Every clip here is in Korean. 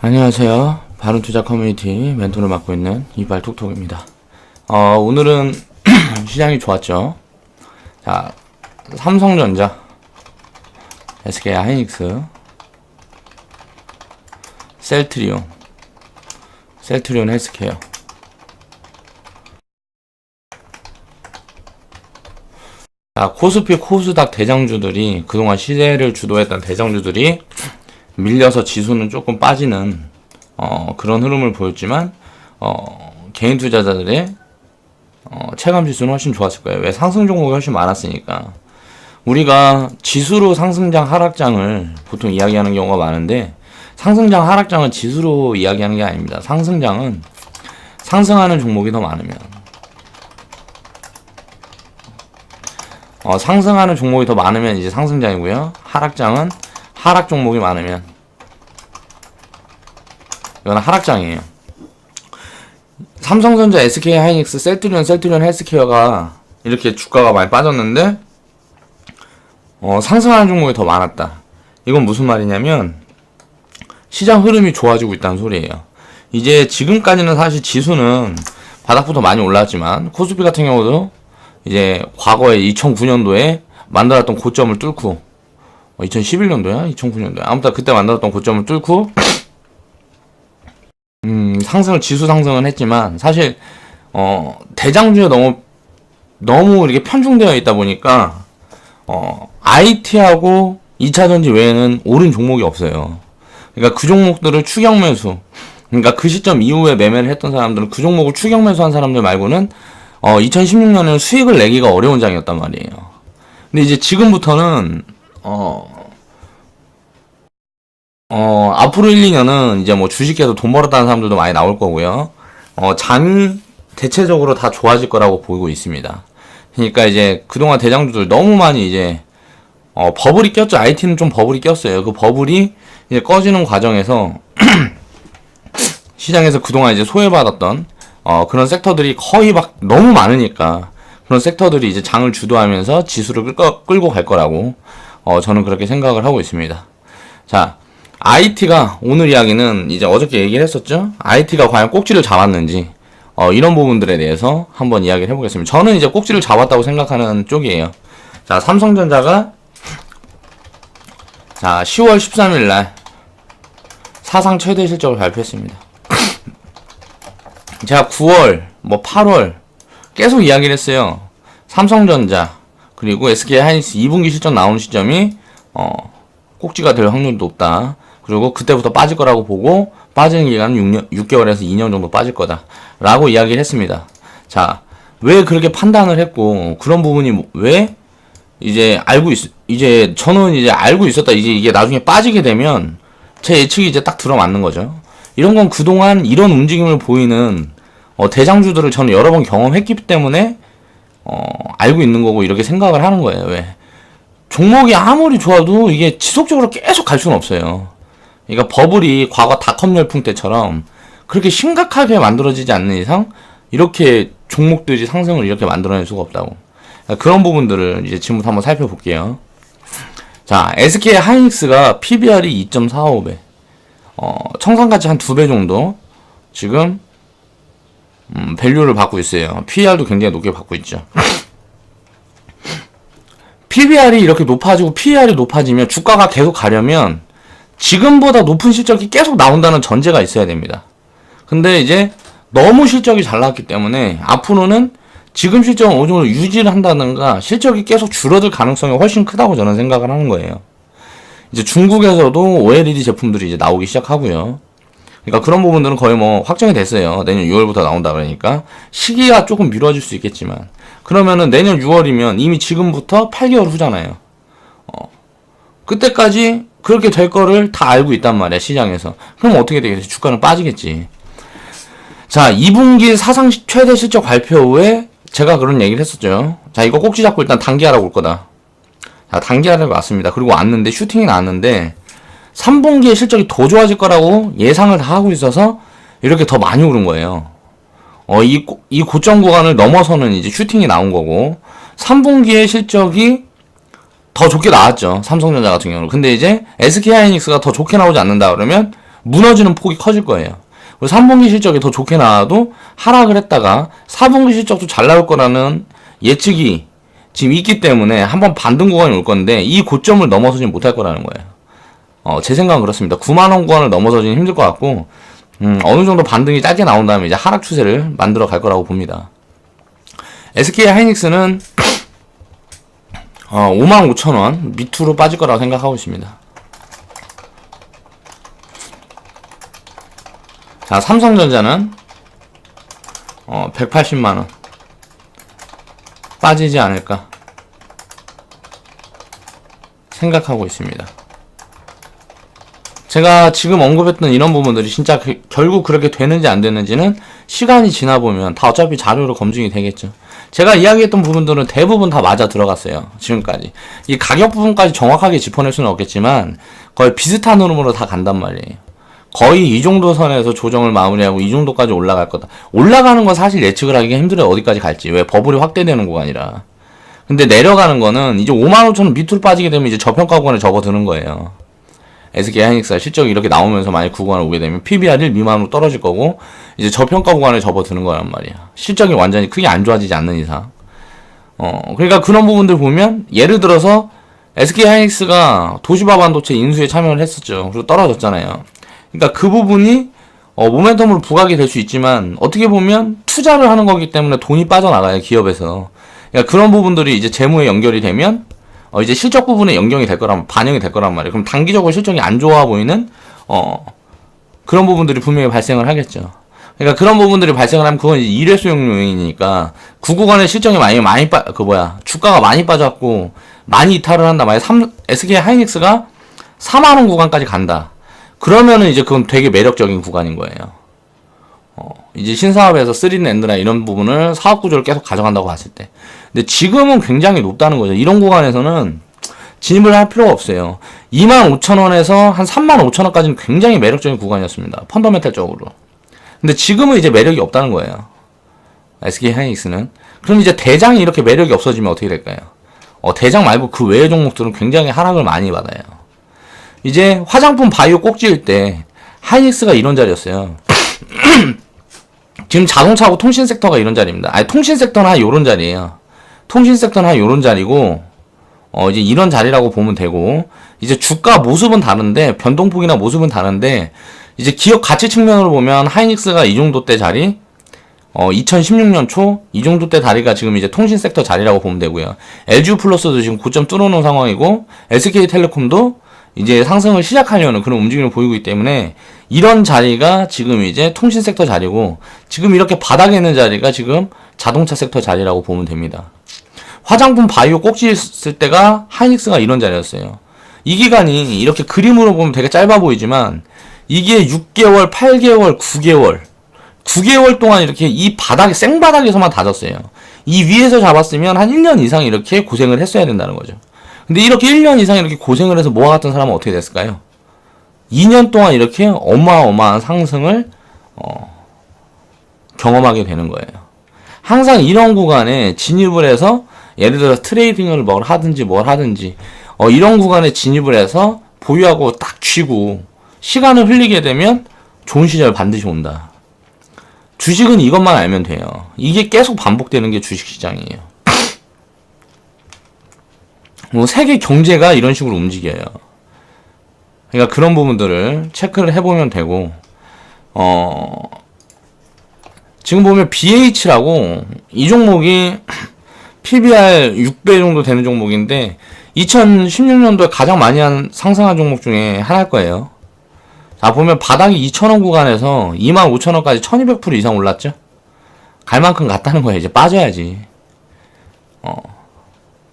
안녕하세요. 바른투자 커뮤니티 멘토를 맡고 있는 이발톡톡입니다. 오늘은 시장이 좋았죠. 자, 삼성전자, SK하이닉스, 셀트리온 헬스케어. 자, 코스피, 코스닥 대장주들이 그동안 시세를 주도했던 대장주들이 밀려서 지수는 조금 빠지는 그런 흐름을 보였지만 개인 투자자들의 체감 지수는 훨씬 좋았을 거예요. 왜? 상승 종목이 훨씬 많았으니까. 우리가 지수로 상승장 하락장을 보통 이야기하는 경우가 많은데, 상승장 하락장은 지수로 이야기하는 게 아닙니다. 상승장은 상승하는 종목이 더 많으면, 상승하는 종목이 더 많으면 이제 상승장이고요. 하락장은 하락 종목이 많으면 이건 하락장이에요. 삼성전자, SK하이닉스, 셀트리온 헬스케어가 이렇게 주가가 많이 빠졌는데 상승하는 종목이 더 많았다. 이건 무슨 말이냐면 시장 흐름이 좋아지고 있다는 소리예요. 이제 지금까지는 사실 지수는 바닥부터 많이 올랐지만 코스피 같은 경우도 이제 과거에 2009년도에 만들었던 고점을 뚫고 2011년도야? 2009년도야? 아무튼 그때 만들었던 고점을 뚫고 지수 상승은 했지만 사실 대장주에 너무 이렇게 편중되어 있다 보니까 IT하고 2차전지 외에는 오른 종목이 없어요. 그러니까 그 종목들을 추격 매수, 그러니까 그 시점 이후에 매매를 했던 사람들은 그 종목을 추격 매수한 사람들 말고는 2016년에는 수익을 내기가 어려운 장이었단 말이에요. 근데 이제 지금부터는 앞으로 1, 2년은 이제 뭐 주식해서 돈 벌었다는 사람들도 많이 나올 거고요. 장이 대체적으로 다 좋아질 거라고 보이고 있습니다. 그러니까 이제 그동안 대장주들 너무 많이 이제 버블이 꼈죠. IT는 좀 버블이 꼈어요. 그 버블이 이제 꺼지는 과정에서 시장에서 그동안 이제 소외받았던 그런 섹터들이 거의 막 너무 많으니까 그런 섹터들이 이제 장을 주도하면서 지수를 끌고 갈 거라고 저는 그렇게 생각을 하고 있습니다. 자, IT가 오늘 이야기는 이제 어저께 얘기를 했었죠. IT가 과연 꼭지를 잡았는지 이런 부분들에 대해서 한번 이야기를 해보겠습니다. 저는 이제 꼭지를 잡았다고 생각하는 쪽이에요. 자, 삼성전자가 자 10월 13일 날 사상 최대 실적을 발표했습니다. 제가 9월, 8월 계속 이야기를 했어요. 삼성전자 그리고 SK하이닉스 2분기 실적 나오는 시점이 꼭지가 될 확률이 높다. 그리고 그때부터 빠질 거라고 보고 빠지는 기간은 6개월에서 2년 정도 빠질 거다 라고 이야기를 했습니다. 자, 왜 그렇게 판단을 했고 그런 부분이 왜 이제 저는 이제 알고 있었다. 이제 이게 나중에 빠지게 되면 제 예측이 이제 딱 들어맞는 거죠. 이런 건 그동안 이런 움직임을 보이는 대장주들을 저는 여러 번 경험했기 때문에 알고 있는 거고 이렇게 생각을 하는 거예요. 왜? 종목이 아무리 좋아도 이게 지속적으로 계속 갈 수는 없어요. 그러니까 버블이 과거 닷컴 열풍 때처럼 그렇게 심각하게 만들어지지 않는 이상 이렇게 종목들이 상승을 이렇게 만들어낼 수가 없다고. 그러니까 그런 부분들을 이제 지금부터 한번 살펴볼게요. 자, SK하이닉스가 PBR이 2.45배, 청산가치 한 2배 정도 지금 밸류를 받고 있어요. PER도 굉장히 높게 받고 있죠. PBR이 이렇게 높아지고 PER이 높아지면 주가가 계속 가려면 지금보다 높은 실적이 계속 나온다는 전제가 있어야 됩니다. 근데 이제 너무 실적이 잘 나왔기 때문에 앞으로는 지금 실적은 어느 정도 유지를 한다든가 실적이 계속 줄어들 가능성이 훨씬 크다고 저는 생각을 하는 거예요. 이제 중국에서도 OLED 제품들이 이제 나오기 시작하고요. 그러니까 그런 부분들은 거의 확정이 됐어요. 내년 6월부터 나온다 그러니까 시기가 조금 미뤄질 수 있겠지만 그러면은 내년 6월이면 이미 지금부터 8개월 후잖아요. 그때까지 그렇게 될 거를 다 알고 있단 말이야, 시장에서. 그럼 어떻게 되겠지? 주가는 빠지겠지. 자, 2분기 사상 최대 실적 발표 후에 제가 그런 얘기를 했었죠. 자, 이거 꼭지 잡고 일단 단기하라고 올 거다. 자, 단기하라고 왔습니다. 그리고 왔는데, 슈팅이 나왔는데 3분기에 실적이 더 좋아질 거라고 예상을 다 하고 있어서 이렇게 더 많이 오른 거예요. 이 고점 구간을 넘어서는 이제 슈팅이 나온 거고 3분기에 실적이 더 좋게 나왔죠. 삼성전자 같은 경우는. 근데 이제 SK하이닉스가 더 좋게 나오지 않는다 그러면 무너지는 폭이 커질 거예요. 그리고 3분기 실적이 더 좋게 나와도 하락을 했다가 4분기 실적도 잘 나올 거라는 예측이 지금 있기 때문에 한번 반등 구간이 올 건데 이 고점을 넘어서지 못할 거라는 거예요. 제 생각은 그렇습니다. 9만원 구간을 넘어서지는 힘들 것 같고 어느 정도 반등이 짧게 나온 다음에 이제 하락 추세를 만들어 갈 거라고 봅니다. SK 하이닉스는 55,000원 밑으로 빠질 거라고 생각하고 있습니다. 자, 삼성전자는 180만원 빠지지 않을까 생각하고 있습니다. 제가 지금 언급했던 이런 부분들이 진짜 결국 그렇게 되는지 안 되는지는 시간이 지나보면 다 어차피 자료로 검증이 되겠죠. 제가 이야기했던 부분들은 대부분 다 맞아 들어갔어요. 지금까지. 이 가격 부분까지 정확하게 짚어낼 수는 없겠지만 거의 비슷한 흐름으로 다 간단 말이에요. 거의 이 정도 선에서 조정을 마무리하고 이 정도까지 올라갈 거다. 올라가는 건 사실 예측을 하기가 힘들어요. 어디까지 갈지. 왜? 버블이 확대되는 구간이라. 근데 내려가는 거는 이제 55,000원 밑으로 빠지게 되면 이제 저평가 구간에 접어드는 거예요. SK 하이닉스가 실적이 이렇게 나오면서 만약 그 구간을 오게 되면 PBR 1 미만으로 떨어질 거고 이제 저평가 구간에 접어드는 거란 말이야. 실적이 완전히 크게 안 좋아지지 않는 이상. 그러니까 그런 부분들 보면 예를 들어서 SK 하이닉스가 도시바 반도체 인수에 참여를 했었죠. 그리고 떨어졌잖아요. 그러니까 그 부분이 모멘텀으로 부각이 될 수 있지만 어떻게 보면 투자를 하는 거기 때문에 돈이 빠져나가요. 기업에서. 그러니까 그런 부분들이 이제 재무에 연결이 되면 이제 실적 부분에 반영이 될 거란 말이에요. 그럼 단기적으로 실적이 안 좋아 보이는 그런 부분들이 분명히 발생을 하겠죠. 그러니까 그런 부분들이 발생을 하면 그건 이제 일회소용 요인이니까 그 구간에 실적이 주가가 많이 빠졌고 많이 이탈을 한다. 만약 SK 하이닉스가 4만원 구간까지 간다. 그러면은 이제 그건 되게 매력적인 구간인 거예요. 이제 신사업에서 3N나 이런 부분을 사업 구조를 계속 가져간다고 봤을 때. 근데 지금은 굉장히 높다는 거죠. 이런 구간에서는 진입을 할 필요가 없어요. 25,000원에서 한 35,000원까지는 굉장히 매력적인 구간이었습니다. 펀더멘탈적으로. 근데 지금은 이제 매력이 없다는 거예요. SK 하이닉스는. 그럼 이제 대장이 이렇게 매력이 없어지면 어떻게 될까요? 대장 말고 그 외의 종목들은 굉장히 하락을 많이 받아요. 이제 화장품 바이오 꼭지일 때 하이닉스가 이런 자리였어요. 지금 자동차하고 통신 섹터가 이런 자리입니다. 아니, 통신 섹터는 한 요런 자리예요. 통신 섹터는 한 요런 자리고, 이제 이런 자리라고 보면 되고, 이제 주가 모습은 다른데, 변동폭이나 모습은 다른데, 이제 기업 가치 측면으로 보면 하이닉스가 이 정도 때 자리, 2016년 초, 이 정도 때 자리가 지금 이제 통신 섹터 자리라고 보면 되고요. LG 플러스도 지금 고점 뚫어놓은 상황이고, SK텔레콤도 이제 상승을 시작하려는 그런 움직임을 보이고 있기 때문에 이런 자리가 지금 이제 통신 섹터 자리고 지금 이렇게 바닥에 있는 자리가 지금 자동차 섹터 자리라고 보면 됩니다. 화장품 바이오 꼭지 있을 때가 하이닉스가 이런 자리였어요. 이 기간이 이렇게 그림으로 보면 되게 짧아 보이지만 이게 6개월, 8개월, 9개월 동안 이렇게 이 바닥에 생바닥에서만 다졌어요. 이 위에서 잡았으면 한 1년 이상 이렇게 고생을 했어야 된다는 거죠. 근데 이렇게 1년 이상 이렇게 고생을 해서 모아 같은 사람은 어떻게 됐을까요? 2년 동안 이렇게 어마어마한 상승을 경험하게 되는 거예요. 항상 이런 구간에 진입을 해서 예를 들어서 트레이딩을 뭘 하든지 이런 구간에 진입을 해서 보유하고 딱 쥐고 시간을 흘리게 되면 좋은 시절 반드시 온다. 주식은 이것만 알면 돼요. 이게 계속 반복되는 게 주식시장이에요. 세계 경제가 이런 식으로 움직여요. 그러니까 그런 부분들을 체크를 해보면 되고, 지금 보면 BH라고 이 종목이 PBR 6배 정도 되는 종목인데 2016년도에 가장 많이 상승한 종목 중에 하나일 거예요. 자, 보면 바닥이 2,000원 구간에서 25,000원까지 1200% 이상 올랐죠? 갈 만큼 갔다는 거예요. 이제 빠져야지.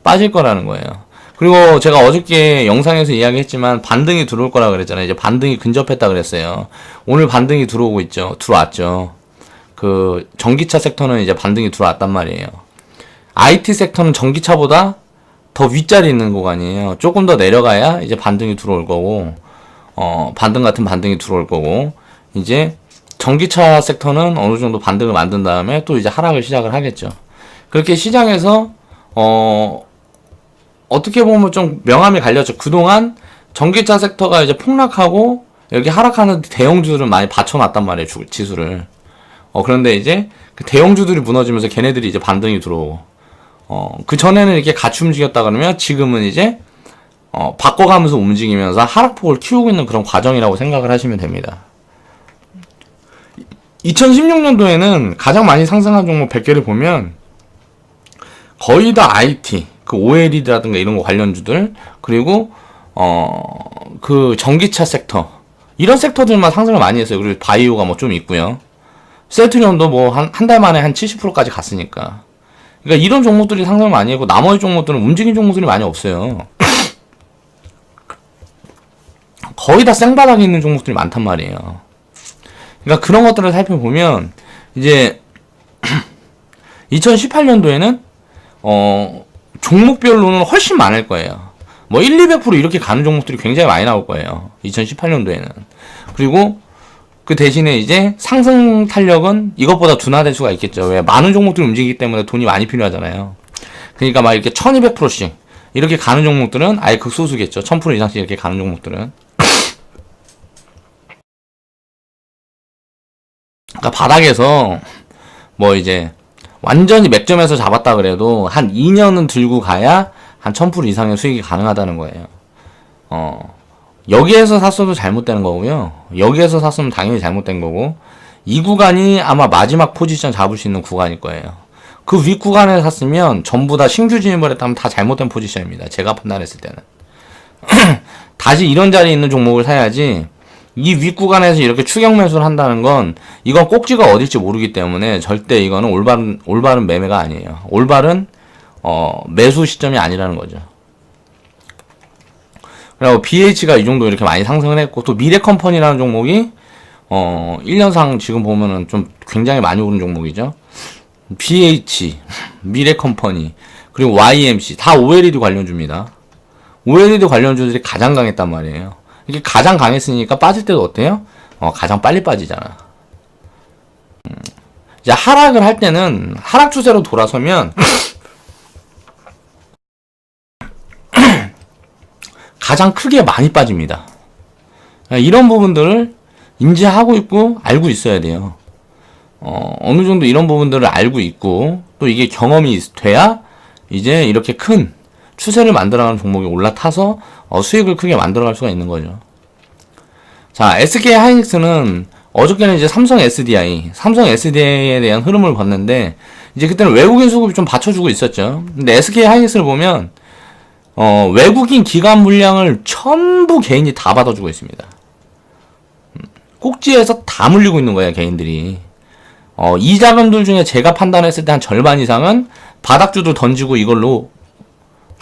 빠질 거라는 거예요. 그리고 제가 어저께 영상에서 이야기했지만 반등이 들어올 거라 그랬잖아요. 이제 반등이 근접했다 그랬어요. 오늘 반등이 들어왔죠. 그 전기차 섹터는 이제 반등이 들어왔단 말이에요. IT 섹터는 전기차보다 더 윗자리 있는 구간이에요. 조금 더 내려가야 이제 반등이 들어올 거고, 반등 같은 반등이 들어올 거고, 이제 전기차 섹터는 어느 정도 반등을 만든 다음에 또 이제 하락을 시작을 하겠죠. 그렇게 시장에서 어떻게 보면 좀 명암이 갈렸죠. 그동안 전기차 섹터가 이제 폭락하고 여기 하락하는 대형주들은 많이 받쳐놨단 말이에요, 지수를. 그런데 이제 그 대형주들이 무너지면서 걔네들이 이제 반등이 들어오고, 그 전에는 이렇게 같이 움직였다 그러면 지금은 이제, 바꿔가면서 움직이면서 하락폭을 키우고 있는 그런 과정이라고 생각을 하시면 됩니다. 2016년도에는 가장 많이 상승한 종목 100개를 보면 거의 다 IT, 그 OLED라든가 이런 거 관련주들, 그리고 그 전기차 섹터, 이런 섹터들만 상승을 많이 했어요. 그리고 바이오가 뭐 좀 있고요. 셀트리온도 뭐 한 달 만에 한 70%까지 갔으니까. 그러니까 이런 종목들이 상승을 많이 했고 나머지 종목들은 움직인 종목들이 많이 없어요. 거의 다 생바닥에 있는 종목들이 많단 말이에요. 그러니까 그런 것들을 살펴보면 이제 2018년도에는 종목별로는 훨씬 많을 거예요. 뭐 1, 200% 이렇게 가는 종목들이 굉장히 많이 나올 거예요. 2018년도에는. 그리고 그 대신에 이제 상승 탄력은 이것보다 둔화될 수가 있겠죠. 왜? 많은 종목들이 움직이기 때문에 돈이 많이 필요하잖아요. 그러니까 막 이렇게 1200%씩 이렇게 가는 종목들은 아예 극소수겠죠. 1000% 이상씩 이렇게 가는 종목들은. 그러니까 바닥에서 뭐 이제 완전히 맥점에서 잡았다 그래도 한 2년은 들고 가야 한 1000% 이상의 수익이 가능하다는 거예요. 여기에서 샀어도 잘못되는 거고요. 여기에서 샀으면 당연히 잘못된 거고, 이 구간이 아마 마지막 포지션 잡을 수 있는 구간일 거예요. 그 윗 구간에 샀으면 전부 다 신규 진입을 했다면 다 잘못된 포지션입니다. 제가 판단했을 때는. 다시 이런 자리에 있는 종목을 사야지, 이 윗 구간에서 이렇게 추격 매수를 한다는 건 이건 꼭지가 어딜지 모르기 때문에 절대 이거는 올바른 매매가 아니에요. 올바른 매수 시점이 아니라는 거죠. 그리고 BH가 이 정도 이렇게 많이 상승을 했고, 또 미래컴퍼니라는 종목이 1년상 지금 보면은 좀 굉장히 많이 오른 종목이죠. BH, 미래컴퍼니, 그리고 YMC 다 OLED 관련주입니다. OLED 관련주들이 가장 강했단 말이에요. 이게 가장 강했으니까 빠질 때도 어때요? 가장 빨리 빠지잖아. 이제 하락을 할 때는 하락 추세로 돌아서면 가장 크게 많이 빠집니다. 이런 부분들을 인지하고 있고 알고 있어야 돼요. 어느 정도 이런 부분들을 알고 있고 또 이게 경험이 돼야 이제 이렇게 큰 추세를 만들어가는 종목이 올라타서 수익을 크게 만들어갈 수가 있는 거죠. 자, SK 하이닉스는 어저께는 이제 삼성 SDI에 대한 흐름을 봤는데 이제 그때는 외국인 수급이 좀 받쳐주고 있었죠. 근데 SK 하이닉스를 보면 외국인 기관 물량을 전부 개인이 다 받아주고 있습니다. 꼭지에서 다 물리고 있는 거예요, 개인들이. 이 자금들 중에 제가 판단했을 때 한 절반 이상은 바닥주도 던지고 이걸로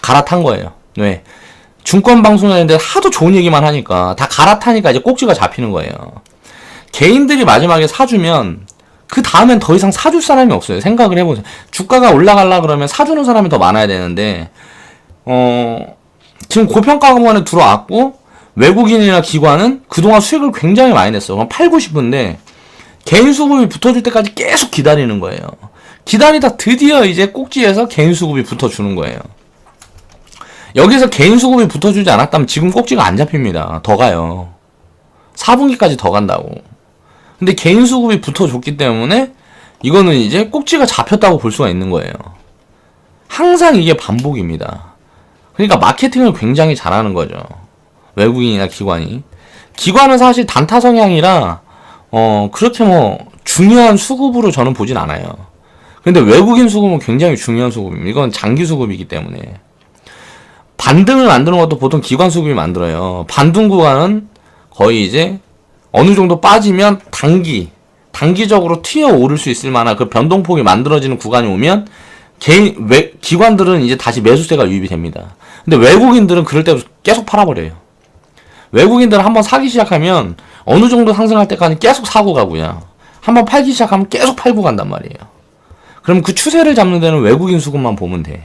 갈아탄 거예요. 왜? 증권방송을 했는데 하도 좋은 얘기만 하니까 다 갈아타니까 이제 꼭지가 잡히는 거예요. 개인들이 마지막에 사주면 그 다음엔 더 이상 사줄 사람이 없어요. 생각을 해보세요. 주가가 올라가려 그러면 사주는 사람이 더 많아야 되는데 지금 고평가 구간에 들어왔고 외국인이나 기관은 그동안 수익을 굉장히 많이 냈어. 그럼 팔고 싶은데 개인 수급이 붙어줄 때까지 계속 기다리는 거예요. 기다리다 드디어 이제 꼭지에서 개인 수급이 붙어주는 거예요. 여기서 개인 수급이 붙어주지 않았다면 지금 꼭지가 안 잡힙니다. 더 가요. 4분기까지 더 간다고. 근데 개인 수급이 붙어줬기 때문에 이거는 이제 꼭지가 잡혔다고 볼 수가 있는 거예요. 항상 이게 반복입니다. 그러니까 마케팅을 굉장히 잘하는 거죠. 외국인이나 기관이. 기관은 사실 단타 성향이라 그렇게 뭐 중요한 수급으로 저는 보진 않아요. 근데 외국인 수급은 굉장히 중요한 수급입니다. 이건 장기 수급이기 때문에. 반등을 만드는 것도 보통 기관 수급이 만들어요. 반등 구간은 거의 이제 어느 정도 빠지면 단기적으로 튀어 오를 수 있을 만한 그 변동폭이 만들어지는 구간이 오면 기관들은 이제 다시 매수세가 유입이 됩니다. 근데 외국인들은 그럴 때 계속 팔아버려요. 외국인들은 한번 사기 시작하면 어느 정도 상승할 때까지 계속 사고 가고요. 한번 팔기 시작하면 계속 팔고 간단 말이에요. 그럼 그 추세를 잡는 데는 외국인 수급만 보면 돼.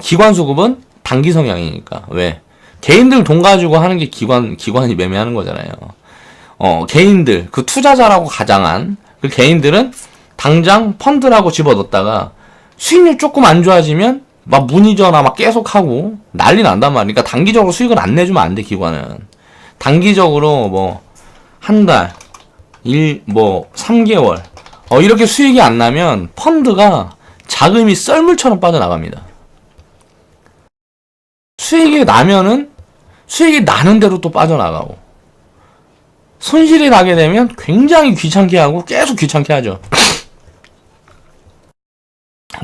기관 수급은 단기 성향이니까. 왜? 개인들 돈 가지고 하는 게 기관이 매매하는 거잖아요. 개인들, 그 투자자라고 가장한 그 개인들은 당장 펀드라고 집어넣었다가 수익률 조금 안 좋아지면 막 문의 전화 막 계속 하고 난리 난단 말이니까 단기적으로 수익을 안 내주면 안 돼, 기관은. 단기적으로 뭐 한 달, 3개월 이렇게 수익이 안 나면 펀드가 자금이 썰물처럼 빠져나갑니다. 수익이 나면은 수익이 나는 대로 또 빠져나가고, 손실이 나게 되면 굉장히 귀찮게 하고 계속 귀찮게 하죠.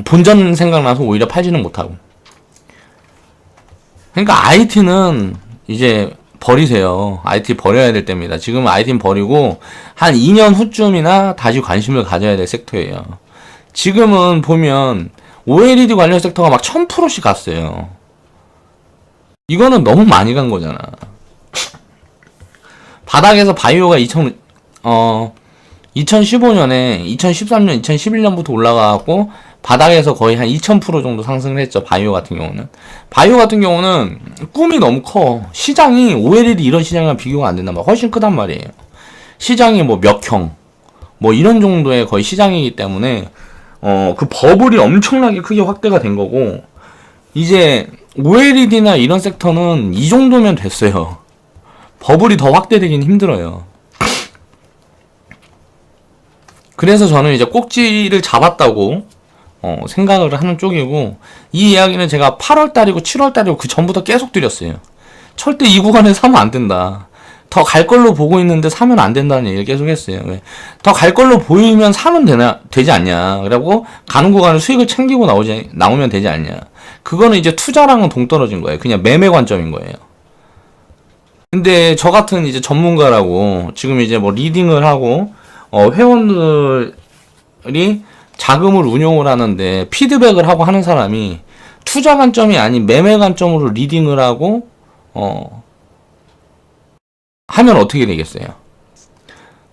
본전 생각나서 오히려 팔지는 못하고. 그러니까 IT는 이제 버리세요. IT 버려야 될 때입니다. 지금 IT는 버리고 한 2년 후쯤이나 다시 관심을 가져야 될 섹터예요. 지금은 보면 OLED 관련 섹터가 막 1000%씩 갔어요. 이거는 너무 많이 간 거잖아. 바닥에서 바이오가 2015년에 2013년, 2011년부터 올라가고 바닥에서 거의 한 2000% 정도 상승을 했죠. 바이오 같은 경우는. 바이오 같은 경우는 꿈이 너무 커. 시장이 OLED 이런 시장이랑 비교가 안 된단 말이야. 훨씬 크단 말이에요. 시장이 뭐 몇 형, 뭐 이런 정도의 거의 시장이기 때문에 그 버블이 엄청나게 크게 확대가 된 거고, 이제 OLED나 이런 섹터는 이 정도면 됐어요. 버블이 더 확대되긴 힘들어요. 그래서 저는 이제 꼭지를 잡았다고 생각을 하는 쪽이고, 이 이야기는 제가 8월달이고 7월달이고 그 전부터 계속 드렸어요. 절대 이 구간에 사면 안 된다. 더 갈 걸로 보고 있는데 사면 안 된다는 얘기를 계속 했어요. 왜? 더 갈 걸로 보이면 사면 되지 않냐. 그리고 가는 구간을 수익을 챙기고 나오면 되지 않냐. 그거는 이제 투자랑은 동떨어진 거예요. 그냥 매매 관점인 거예요. 근데 저 같은 이제 전문가라고 지금 이제 뭐 리딩을 하고 회원들이 자금을 운용을 하는데 피드백을 하고 하는 사람이 투자 관점이 아닌 매매 관점으로 리딩을 하고 하면 어떻게 되겠어요?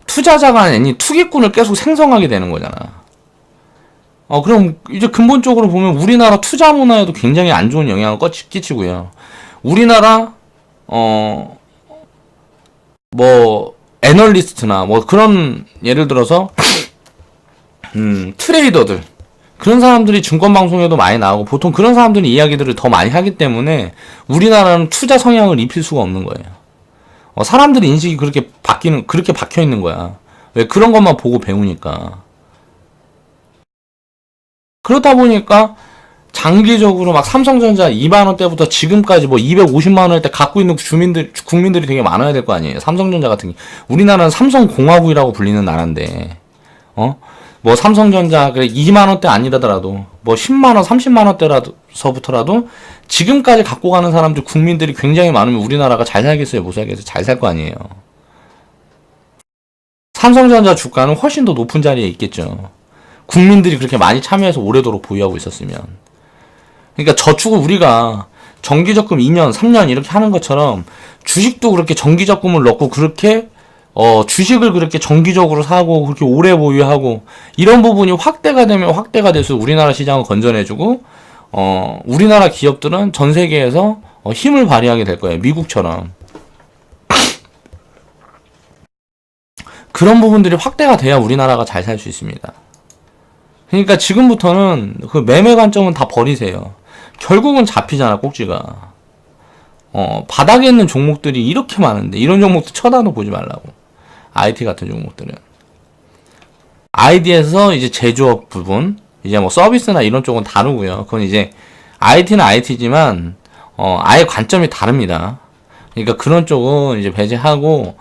투자자가 아닌 투기꾼을 계속 생성하게 되는 거잖아. 그럼 이제 근본적으로 보면 우리나라 투자 문화에도 굉장히 안 좋은 영향을 끼치고요. 우리나라 뭐 애널리스트나 뭐 그런, 예를 들어서 트레이더들, 그런 사람들이 증권방송에도 많이 나오고 보통 그런 사람들이 이야기들을 더 많이 하기 때문에 우리나라는 투자 성향을 입힐 수가 없는 거예요. 사람들의 인식이 그렇게 박혀 있는 거야. 왜? 그런 것만 보고 배우니까. 그렇다 보니까 장기적으로 막 삼성전자 2만원대부터 지금까지 뭐 250만원대 갖고 있는 국민들이 되게 많아야 될 거 아니에요. 삼성전자 같은 게. 우리나라는 삼성공화국이라고 불리는 나라인데, 뭐 삼성전자 2만원대 아니라더라도 뭐 10만원, 30만원대서부터라도 지금까지 갖고 가는 사람들, 국민들이 굉장히 많으면 우리나라가 잘 살겠어요? 못 살겠어요? 잘 살 거 아니에요. 삼성전자 주가는 훨씬 더 높은 자리에 있겠죠. 국민들이 그렇게 많이 참여해서 오래도록 보유하고 있었으면. 그러니까 저축을 우리가 정기적금 2년, 3년 이렇게 하는 것처럼 주식도 그렇게 정기적금을 넣고 그렇게 주식을 그렇게 정기적으로 사고 그렇게 오래 보유하고, 이런 부분이 확대가 되면 확대가 될수록 우리나라 시장을 건전해주고 우리나라 기업들은 전 세계에서 힘을 발휘하게 될 거예요. 미국처럼. 그런 부분들이 확대가 돼야 우리나라가 잘 살 수 있습니다. 그러니까 지금부터는 그 매매 관점은 다 버리세요. 결국은 잡히잖아, 꼭지가. 바닥에 있는 종목들이 이렇게 많은데 이런 종목들 쳐다도 보지 말라고. IT 같은 종목들은. ID에서 이제 제조업 부분, 이제 뭐 서비스나 이런 쪽은 다르고요. 그건 이제 IT는 IT지만 아예 관점이 다릅니다. 그러니까 그런 쪽은 이제 배제하고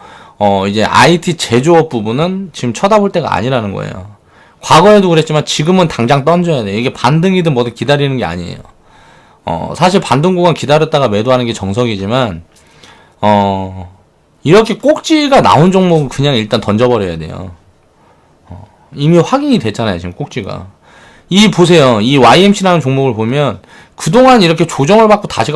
이제 IT 제조업 부분은 지금 쳐다볼 때가 아니라는 거예요. 과거에도 그랬지만 지금은 당장 던져야 돼. 이게 반등이든 뭐든 기다리는 게 아니에요. 사실 반등 구간 기다렸다가 매도하는 게 정석이지만 이렇게 꼭지가 나온 종목은 그냥 일단 던져버려야 돼요. 이미 확인이 됐잖아요, 지금 꼭지가. 보세요. 이 YMC라는 종목을 보면 그동안 이렇게 조정을 받고 다시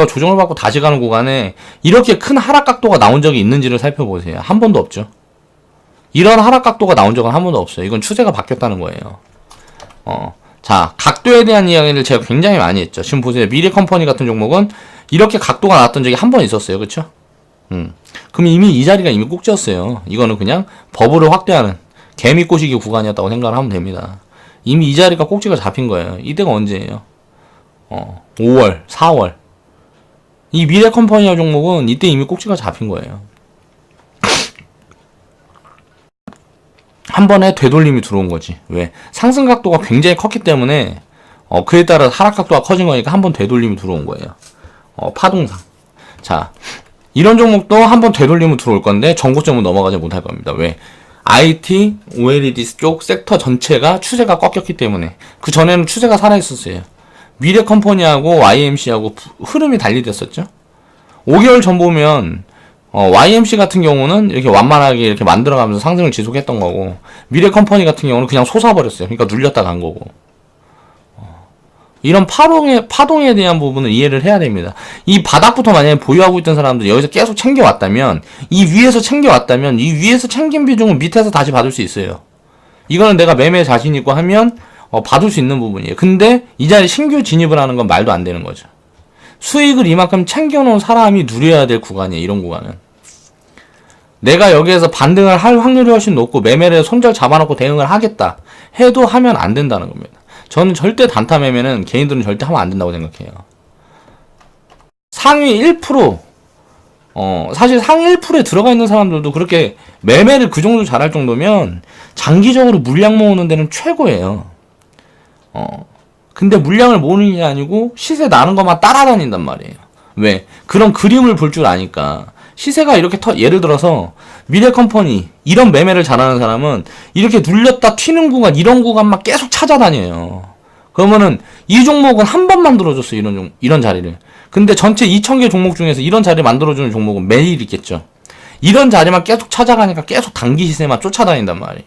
가는 구간에 이렇게 큰 하락 각도가 나온 적이 있는지를 살펴보세요. 한 번도 없죠. 이런 하락 각도가 나온 적은 한 번도 없어요. 이건 추세가 바뀌었다는 거예요. 자, 각도에 대한 이야기를 제가 굉장히 많이 했죠. 지금 보세요. 미래컴퍼니 같은 종목은 이렇게 각도가 나왔던 적이 한 번 있었어요. 그쵸? 그럼 이미 이 자리가 이미 꼭지였어요. 이거는 그냥 버블을 확대하는 개미 꼬시기 구간이었다고 생각을 하면 됩니다. 이미 이 자리가 꼭지가 잡힌 거예요. 이때가 언제예요? 5월, 4월. 이 미래컴퍼니와 종목은 이때 이미 꼭지가 잡힌 거예요. 한 번에 되돌림이 들어온 거지. 왜? 상승 각도가 굉장히 컸기 때문에 그에 따라 하락 각도가 커진 거니까 한 번 되돌림이 들어온 거예요. 파동상. 자, 이런 종목도 한 번 되돌림이 들어올 건데 전고점은 넘어가지 못할 겁니다. 왜? IT, OLED 쪽 섹터 전체가 추세가 꺾였기 때문에. 그 전에는 추세가 살아있었어요. 미래컴퍼니하고 YMC하고 흐름이 달리됐었죠. 5개월 전 보면 YMC 같은 경우는 이렇게 완만하게 이렇게 만들어가면서 상승을 지속했던 거고, 미래컴퍼니 같은 경우는 그냥 솟아버렸어요. 그러니까 눌렸다 간 거고. 이런 파동에 대한 부분을 이해를 해야 됩니다. 이 바닥부터 만약에 보유하고 있던 사람들이 여기서 계속 챙겨왔다면, 이 위에서 챙긴 비중은 밑에서 다시 받을 수 있어요. 이거는 내가 매매 자신 있고 하면 받을 수 있는 부분이에요. 근데 이 자리에 신규 진입을 하는 건 말도 안 되는 거죠. 수익을 이만큼 챙겨놓은 사람이 누려야 될 구간이에요. 이런 구간은. 내가 여기에서 반등을 할 확률이 훨씬 높고 매매를 손절 잡아놓고 대응을 하겠다 해도 하면 안 된다는 겁니다. 저는 절대 단타 매매는 개인들은 절대 하면 안 된다고 생각해요. 상위 1%, 사실 상위 1%에 들어가 있는 사람들도 그렇게 매매를 그 정도 잘할 정도면 장기적으로 물량 모으는 데는 최고예요. 근데 물량을 모으는 게 아니고 시세 나는 것만 따라다닌단 말이에요. 왜? 그런 그림을 볼 줄 아니까. 시세가 이렇게 예를 들어서 미래컴퍼니 이런 매매를 잘하는 사람은 이렇게 눌렸다 튀는 구간, 이런 구간만 계속 찾아다녀요. 그러면은 이 종목은 한 번 만들어줬어. 이런 자리를. 근데 전체 2,000개 종목 중에서 이런 자리를 만들어주는 종목은 매일 있겠죠. 이런 자리만 계속 찾아가니까 계속 단기 시세만 쫓아다닌단 말이에요.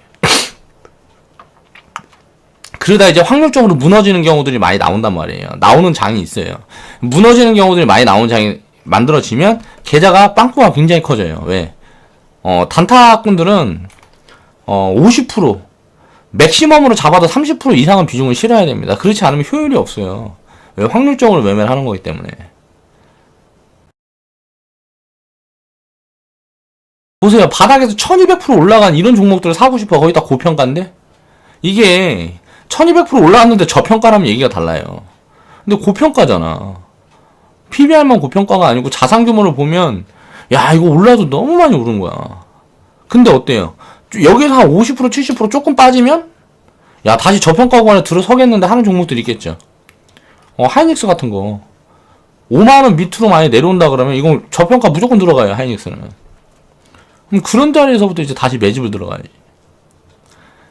그러다 이제 확률적으로 무너지는 경우들이 많이 나온단 말이에요. 나오는 장이 있어요. 무너지는 경우들이 많이 나오는 장이 만들어지면 계좌가 빵꾸가 굉장히 커져요. 왜? 단타꾼들은 50% 맥시멈으로 잡아도 30% 이상은 비중을 실어야 됩니다. 그렇지 않으면 효율이 없어요. 왜? 확률적으로 매매를 하는 거기 때문에. 보세요. 바닥에서 1200% 올라간 이런 종목들을 사고 싶어. 거의 다 고평가인데? 이게 1200% 올라왔는데 저평가라면 얘기가 달라요. 근데 고평가잖아. PBR만 고평가가 아니고 자산 규모를 보면 야 이거 올라도 너무 많이 오른 거야. 근데 어때요? 여기서 한 50% 70% 조금 빠지면 야 다시 저평가 구간에 들어서겠는데 하는 종목들이 있겠죠. 하이닉스 같은 거 5만원 밑으로 많이 내려온다 그러면 이건 저평가 무조건 들어가요. 하이닉스는. 그럼 그런 자리에서부터 이제 다시 매집을 들어가야지.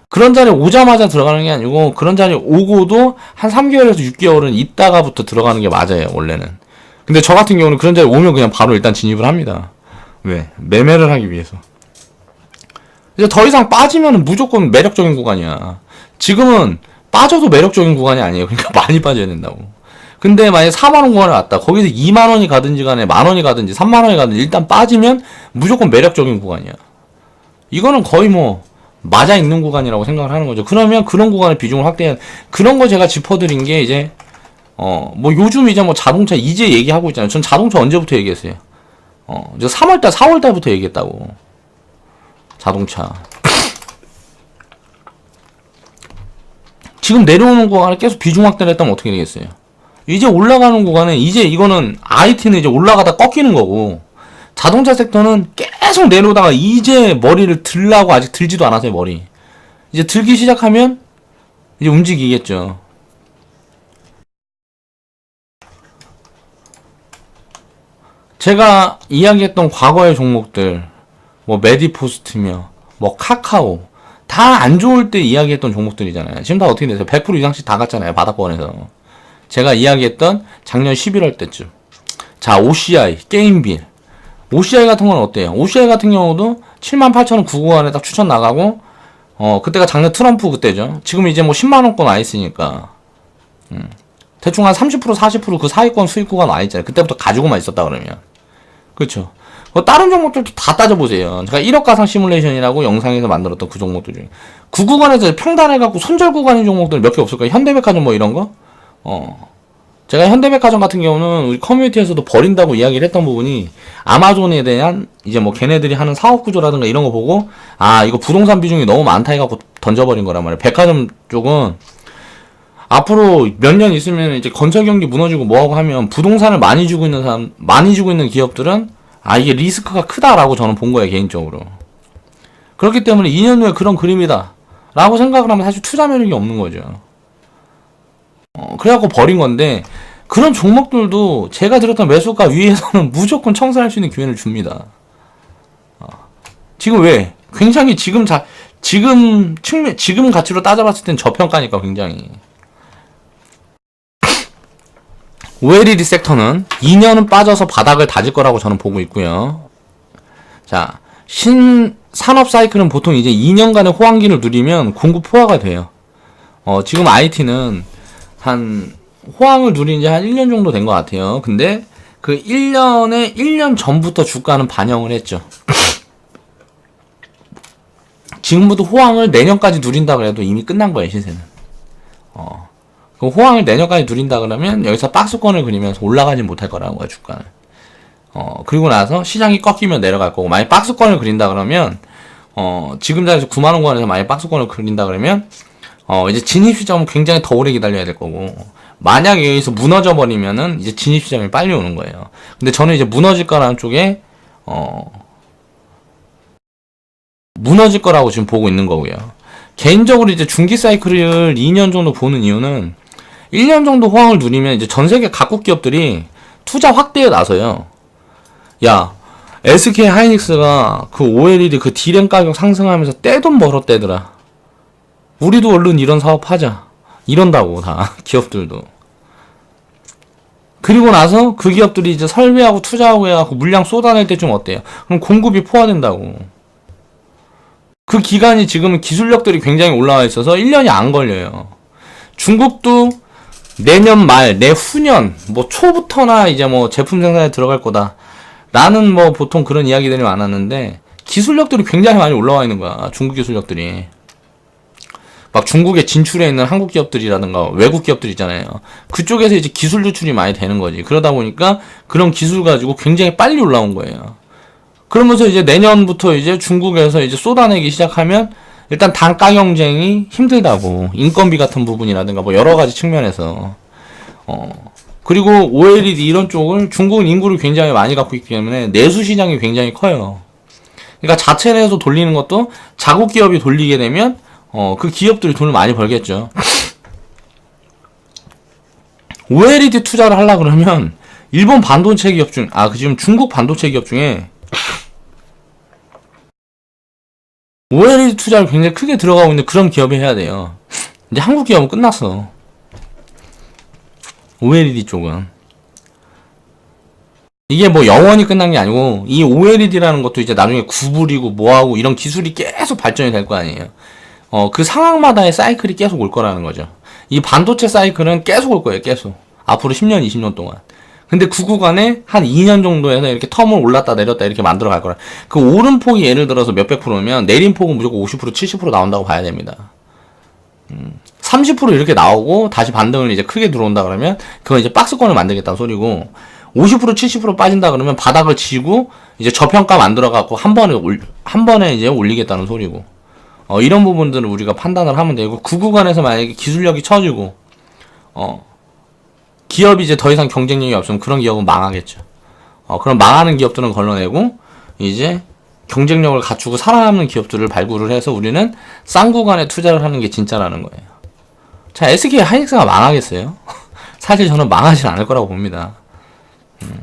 그런 자리에 오자마자 들어가는 게 아니고 그런 자리에 오고도 한 3개월에서 6개월은 있다가부터 들어가는 게 맞아요. 원래는. 근데 저 같은 경우는 그런 자리에 오면 그냥 바로 일단 진입을 합니다. 왜? 매매를 하기 위해서. 이제 더 이상 빠지면 무조건 매력적인 구간이야. 지금은 빠져도 매력적인 구간이 아니에요. 그러니까 많이 빠져야 된다고. 근데 만약에 4만원 구간에 왔다. 거기서 2만원이 가든지 간에 만원이 가든지 3만원이 가든지 일단 빠지면 무조건 매력적인 구간이야. 이거는 거의 맞아 있는 구간이라고 생각을 하는 거죠. 그러면 그런 구간의 비중을 확대한, 그런 거 제가 짚어드린 게 이제, 요즘 이제 자동차 이제 얘기하고 있잖아요. 전 자동차 언제부터 얘기했어요? 이제 3월달, 4월달부터 얘기했다고. 자동차. 지금 내려오는 구간에 계속 비중 확대를 했다면 어떻게 되겠어요? 이제 올라가는 구간에, 이제 이거는, IT는 이제 올라가다 꺾이는 거고, 자동차 섹터는 계속 내려오다가 이제 머리를 들라고 아직 들지도 않았어요, 머리. 이제 들기 시작하면 이제 움직이겠죠. 제가 이야기했던 과거의 종목들, 메디포스트며, 카카오, 다 안 좋을 때 이야기했던 종목들이잖아요. 지금 다 어떻게 되세요? 100% 이상씩 다 갔잖아요, 바닥권에서. 제가 이야기했던 작년 11월 때쯤. 자, OCI, 게임빌. OCI 같은 건 어때요? OCI 같은 경우도 78,000원 99원에 딱 추천 나가고, 그때가 작년 트럼프 그때죠. 지금 이제 10만원권 와 있으니까. 대충 한 30%, 40% 그 사이권 수익 구간 와 있잖아요. 그때부터 가지고만 있었다 그러면. 그렇죠. 다른 종목들도 다 따져보세요. 제가 1억 가상 시뮬레이션이라고 영상에서 만들었던 그 종목들 중에. 그 구간에서 평단해갖고 손절 구간인 종목들 몇 개 없을까요? 현대백화점 이런 거? 제가 현대백화점 같은 경우는 우리 커뮤니티에서도 버린다고 이야기를 했던 부분이 아마존에 대한 이제 걔네들이 하는 사업 구조라든가 이런 거 보고 이거 부동산 비중이 너무 많다 해갖고 던져버린 거란 말이에요. 백화점 쪽은 앞으로 몇 년 있으면 이제 건설 경기 무너지고 뭐하고 하면 부동산을 많이 주고 있는 많이 주고 있는 기업들은 이게 리스크가 크다라고 저는 본 거예요, 개인적으로. 그렇기 때문에 2년 후에 그런 그림이다 라고 생각을 하면 사실 투자 매력이 없는 거죠. 그래갖고 버린 건데, 그런 종목들도 제가 들었던 매수가 위에서는 무조건 청산할 수 있는 기회를 줍니다. 지금 왜? 굉장히 지금 가치로 따져봤을 땐 저평가니까 굉장히. OLED 섹터는 2년은 빠져서 바닥을 다질 거라고 저는 보고 있고요. 자, 산업 사이클은 보통 이제 2년간의 호황기를 누리면 공급 포화가 돼요. 지금 IT는 호황을 누린 지 한 1년 정도 된 것 같아요. 근데 그 1년 전부터 주가는 반영을 했죠. 지금부터 호황을 내년까지 누린다 그래도 이미 끝난 거예요, 시세는. 그 호황을 내년까지 누린다 그러면 여기서 박스권을 그리면서 올라가지 못할 거라는 거야, 주가는. 그리고 나서 시장이 꺾이면 내려갈 거고, 만약 박스권을 그린다 그러면, 지금 자리에서 9만원권에서 만약 박스권을 그린다 그러면, 이제 진입시점은 굉장히 더 오래 기다려야 될 거고, 만약 여기서 무너져 버리면은 이제 진입시점이 빨리 오는 거예요. 근데 저는 이제 무너질 거라는 쪽에, 무너질 거라고 지금 보고 있는 거고요. 개인적으로 이제 중기 사이클을 2년 정도 보는 이유는 1년 정도 호황을 누리면 이제 전 세계 각국 기업들이 투자 확대에 나서요. 야, SK 하이닉스가 그 OLED 그 D램 가격 상승하면서 떼돈 벌었대더라. 우리도 얼른 이런 사업 하자. 이런다고 다 기업들도. 그리고 나서 그 기업들이 이제 설비하고 투자하고 해갖고 물량 쏟아낼 때 좀 어때요? 그럼 공급이 포화된다고. 그 기간이 지금 기술력들이 굉장히 올라와 있어서 1년이 안 걸려요. 중국도 내년 말, 내후년, 뭐 초부터나 이제 뭐 제품 생산에 들어갈 거다. 라는 뭐 보통 그런 이야기들이 많았는데, 기술력들이 굉장히 많이 올라와 있는 거야. 중국 기술력들이. 막 중국에 진출해 있는 한국 기업들이라든가 외국 기업들 있잖아요. 그쪽에서 이제 기술 유출이 많이 되는 거지. 그러다 보니까 그런 기술 가지고 굉장히 빨리 올라온 거예요. 그러면서 이제 내년부터 이제 중국에서 이제 쏟아내기 시작하면 일단 단가 경쟁이 힘들다고. 인건비 같은 부분이라든가 뭐 여러 가지 측면에서. 그리고 OLED 이런 쪽을 중국은 인구를 굉장히 많이 갖고 있기 때문에 내수 시장이 굉장히 커요. 그러니까 자체 내에서 돌리는 것도 자국 기업이 돌리게 되면 그 기업들이 돈을 많이 벌겠죠. OLED 투자를 하려고 그러면 일본 반도체 기업 지금 중국 반도체 기업 중에 OLED 투자를 굉장히 크게 들어가고 있는 그런 기업이 해야 돼요. 이제 한국 기업은 끝났어. OLED 쪽은. 이게 뭐 영원히 끝난 게 아니고, 이 OLED라는 것도 이제 나중에 구불이고 뭐하고 이런 기술이 계속 발전이 될 거 아니에요. 그 상황마다의 사이클이 계속 올 거라는 거죠. 이 반도체 사이클은 계속 올 거예요, 계속. 앞으로 10년, 20년 동안. 근데 그 구간에 한 2년 정도에서 이렇게 텀을 올랐다 내렸다 이렇게 만들어 갈 거라. 그 오름폭이 예를 들어서 몇백 프로면 내림폭은 무조건 50%, 70% 나온다고 봐야 됩니다. 30% 이렇게 나오고 다시 반등을 이제 크게 들어온다 그러면 그건 이제 박스권을 만들겠다는 소리고, 50%, 70% 빠진다 그러면 바닥을 치고 이제 저평가 만들어 갖고 한 번에 이제 올리겠다는 소리고. 이런 부분들을 우리가 판단을 하면 되고, 그 구간에서 만약에 기술력이 처지고 기업이 이제 더 이상 경쟁력이 없으면 그런 기업은 망하겠죠. 그럼 망하는 기업들은 걸러내고 이제 경쟁력을 갖추고 살아남는 기업들을 발굴을 해서 우리는 싼 구간에 투자를 하는 게 진짜라는 거예요. 자, SK 하이닉스가 망하겠어요? 사실 저는 망하진 않을 거라고 봅니다.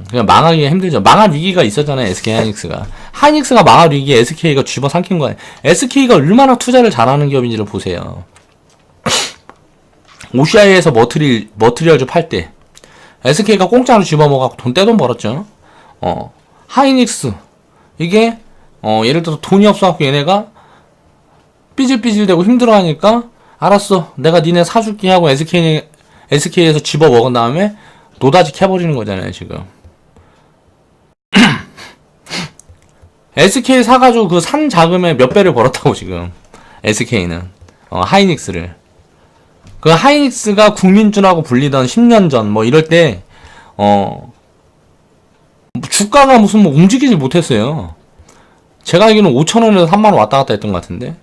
그냥 망하기가 힘들죠. 망할 위기가 있었잖아요, SK 하이닉스가. 하이닉스가 망할 위기에 SK가 집어삼킨 거예요. SK가 얼마나 투자를 잘하는 기업인지를 보세요. OCI에서 머트리얼즈 팔 때 SK가 공짜로 집어먹어갖고 떼돈 벌었죠. 하이닉스 이게 예를 들어 돈이 없어갖고 얘네가 삐질삐질대고 힘들어하니까 알았어, 내가 니네 사줄게 하고 SK에서 집어먹은 다음에 노다지 캐버리는 거잖아요, 지금. SK 사가지고 그 산 자금의 몇 배를 벌었다고, 지금. SK는. 하이닉스를. 그 하이닉스가 국민주라고 불리던 10년 전, 뭐 이럴 때, 주가가 무슨 뭐 움직이지 못했어요. 제가 알기로는 5,000원에서 3만원 왔다 갔다 했던 것 같은데,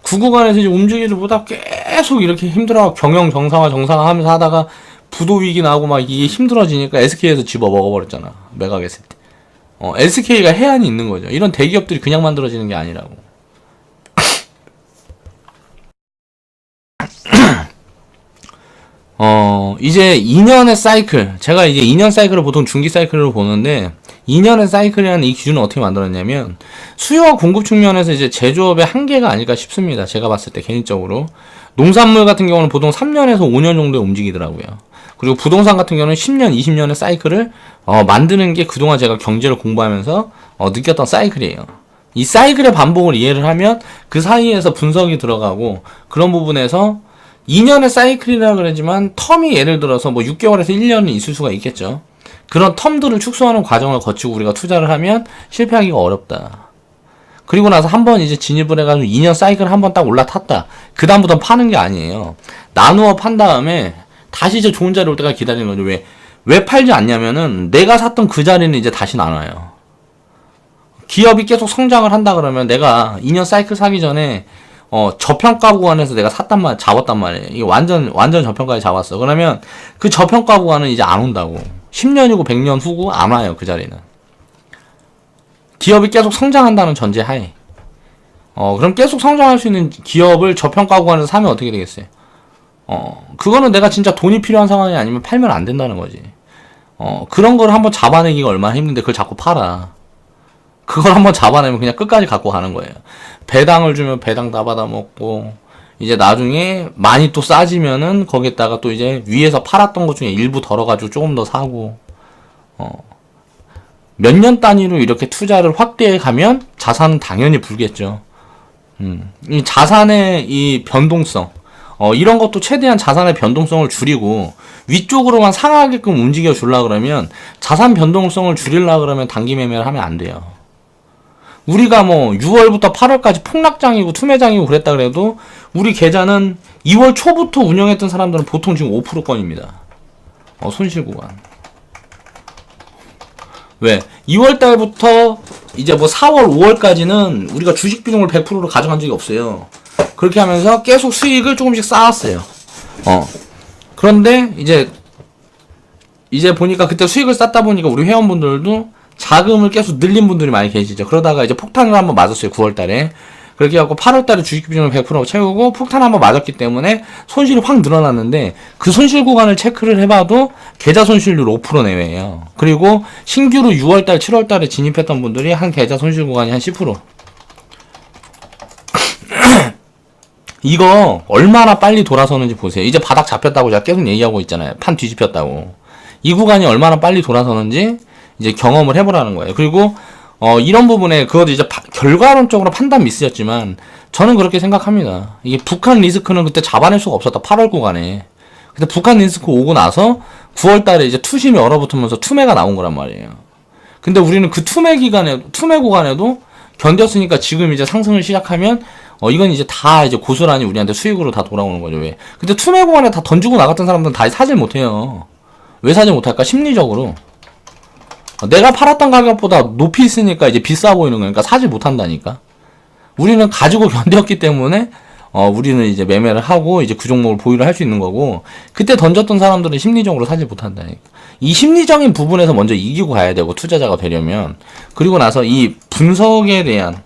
그 구간에서 이제 움직이지 못하고 계속 이렇게 힘들어하고 경영 정상화 하면서 하다가 부도 위기 나고 막 이게 힘들어지니까 SK에서 집어 먹어버렸잖아. 매각했을 때. SK가 해안이 있는 거죠. 이런 대기업들이 그냥 만들어지는 게 아니라고. 이제 2년의 사이클, 제가 이제 2년 사이클을 보통 중기 사이클로 보는데, 2년의 사이클이라는 이 기준은 어떻게 만들었냐면, 수요와 공급 측면에서 이제 제조업의 한계가 아닐까 싶습니다. 제가 봤을 때 개인적으로. 농산물 같은 경우는 보통 3년에서 5년 정도에 움직이더라고요. 그리고 부동산 같은 경우는 10년, 20년의 사이클을 만드는 게 그동안 제가 경제를 공부하면서 느꼈던 사이클이에요. 이 사이클의 반복을 이해를 하면 그 사이에서 분석이 들어가고, 그런 부분에서 2년의 사이클이라 그러지만 텀이 예를 들어서 뭐 6개월에서 1년은 있을 수가 있겠죠. 그런 텀들을 축소하는 과정을 거치고 우리가 투자를 하면 실패하기가 어렵다. 그리고 나서 한번 이제 진입을 해가지고 2년 사이클 한번 딱 올라탔다. 그 다음부터는 파는 게 아니에요. 나누어 판 다음에 다시 이제 좋은 자리 올 때까지 기다리는 거죠. 왜 팔지 않냐면은 내가 샀던 그 자리는 이제 다시 안 와요. 기업이 계속 성장을 한다 그러면 내가 2년 사이클 사기 전에 저평가 구간에서 내가 잡았단 말이에요. 이게 완전 저평가에 잡았어. 그러면 그 저평가 구간은 이제 안 온다고. 10년이고 100년 후고 안 와요, 그 자리는. 기업이 계속 성장한다는 전제 하에. 그럼 계속 성장할 수 있는 기업을 저평가 구간에서 사면 어떻게 되겠어요? 그거는 내가 진짜 돈이 필요한 상황이 아니면 팔면 안 된다는 거지. 그런 걸 한번 잡아내기가 얼마나 힘든데 그걸 자꾸 팔아. 그걸 한번 잡아내면 그냥 끝까지 갖고 가는 거예요. 배당을 주면 배당 다 받아먹고, 이제 나중에 많이 또 싸지면은 거기에다가 또 이제 위에서 팔았던 것 중에 일부 덜어가지고 조금 더 사고, 몇 년 단위로 이렇게 투자를 확대해 가면 자산은 당연히 불겠죠. 이 자산의 이 변동성, 이런 것도 최대한 자산의 변동성을 줄이고 위쪽으로만 상하게끔 움직여 주려 그러면 자산 변동성을 줄이려 그러면 단기 매매를 하면 안 돼요. 우리가 뭐 6월부터 8월까지 폭락장이고 투매장이고 그랬다 그래도 우리 계좌는 2월 초부터 운영했던 사람들은 보통 지금 5%권입니다. 손실 구간. 왜? 2월 달부터 이제 뭐 4월, 5월까지는 우리가 주식 비중을 100%로 가져간 적이 없어요. 그렇게 하면서 계속 수익을 조금씩 쌓았어요. 그런데 이제 보니까 그때 수익을 쌓다 보니까 우리 회원분들도 자금을 계속 늘린 분들이 많이 계시죠. 그러다가 이제 폭탄을 한번 맞았어요. 9월 달에. 그렇게 해갖고 8월 달에 주식 비중을 100% 채우고 폭탄 한번 맞았기 때문에 손실이 확 늘어났는데 그 손실 구간을 체크를 해봐도 계좌 손실률 5% 내외예요. 그리고 신규로 6월 달, 7월 달에 진입했던 분들이 한 계좌 손실 구간이 한 10%. 이거 얼마나 빨리 돌아서는지 보세요. 이제 바닥 잡혔다고 제가 계속 얘기하고 있잖아요. 판 뒤집혔다고. 이 구간이 얼마나 빨리 돌아서는지 이제 경험을 해보라는 거예요. 그리고 이런 부분에 그것도 이제 결과론적으로 판단 미스였지만 저는 그렇게 생각합니다. 이게 북한 리스크는 그때 잡아낼 수가 없었다. 8월 구간에. 근데 북한 리스크 오고 나서 9월 달에 이제 투심이 얼어붙으면서 투매가 나온 거란 말이에요. 근데 우리는 그 투매 구간에도 견뎠으니까 지금 이제 상승을 시작하면 이건 이제 다 이제 고스란히 우리한테 수익으로 다 돌아오는 거죠. 왜? 근데 투매 구간에 다 던지고 나갔던 사람들은 다 사질 못해요. 왜 사질 못할까? 심리적으로. 내가 팔았던 가격보다 높이 있으니까 이제 비싸 보이는 거니까 사지 못한다니까. 우리는 가지고 견뎠기 때문에 우리는 이제 매매를 하고 이제 그 종목을 보유를 할 수 있는 거고, 그때 던졌던 사람들은 심리적으로 사지 못한다니까. 이 심리적인 부분에서 먼저 이기고 가야 되고, 투자자가 되려면. 그리고 나서 이 분석에 대한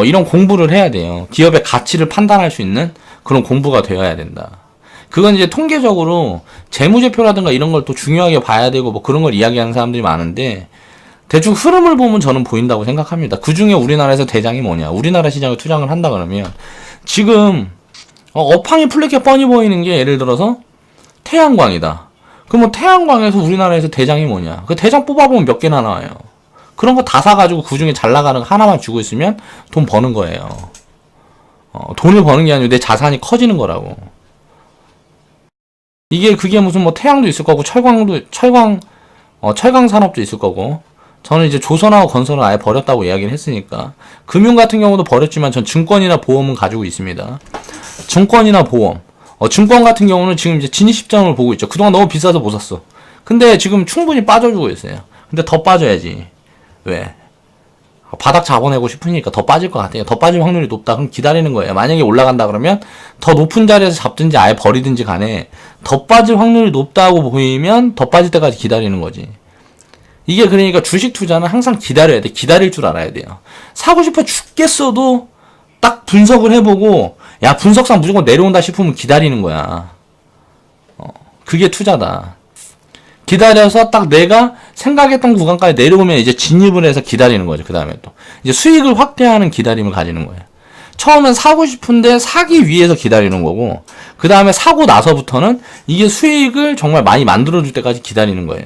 이런 공부를 해야 돼요. 기업의 가치를 판단할 수 있는 그런 공부가 되어야 된다. 그건 이제 통계적으로 재무제표라든가 이런 걸 또 중요하게 봐야 되고 뭐 그런 걸 이야기하는 사람들이 많은데, 대충 흐름을 보면 저는 보인다고 생각합니다. 그 중에 우리나라에서 대장이 뭐냐? 우리나라 시장에 투자를 한다 그러면 지금 업황이 풀리게 뻔히 보이는 게 예를 들어서 태양광이다. 그러면 태양광에서 우리나라에서 대장이 뭐냐? 그 대장 뽑아보면 몇 개나 나와요. 그런 거 다 사가지고 그 중에 잘 나가는 거 하나만 주고 있으면 돈 버는 거예요. 돈을 버는 게 아니고 내 자산이 커지는 거라고. 그게 무슨 뭐 태양도 있을 거고 철강 산업도 있을 거고. 저는 이제 조선하고 건설은 아예 버렸다고 이야기를 했으니까. 금융 같은 경우도 버렸지만 전 증권이나 보험은 가지고 있습니다. 증권이나 보험. 증권 같은 경우는 지금 이제 진입 시점을 보고 있죠. 그동안 너무 비싸서 못 샀어. 근데 지금 충분히 빠져주고 있어요. 근데 더 빠져야지. 왜? 바닥 잡아내고 싶으니까 더 빠질 것 같아요. 더 빠질 확률이 높다. 그럼 기다리는 거예요. 만약에 올라간다 그러면 더 높은 자리에서 잡든지 아예 버리든지 간에 더 빠질 확률이 높다고 보이면 더 빠질 때까지 기다리는 거지. 이게 그러니까 주식 투자는 항상 기다려야 돼. 기다릴 줄 알아야 돼요. 사고 싶어 죽겠어도 딱 분석을 해보고 야 분석상 무조건 내려온다 싶으면 기다리는 거야. 그게 투자다. 기다려서 딱 내가 생각했던 구간까지 내려오면 이제 진입을 해서 기다리는 거죠. 그 다음에 또 이제 수익을 확대하는 기다림을 가지는 거예요. 처음엔 사고 싶은데 사기 위해서 기다리는 거고, 그 다음에 사고 나서부터는 이게 수익을 정말 많이 만들어줄 때까지 기다리는 거예요.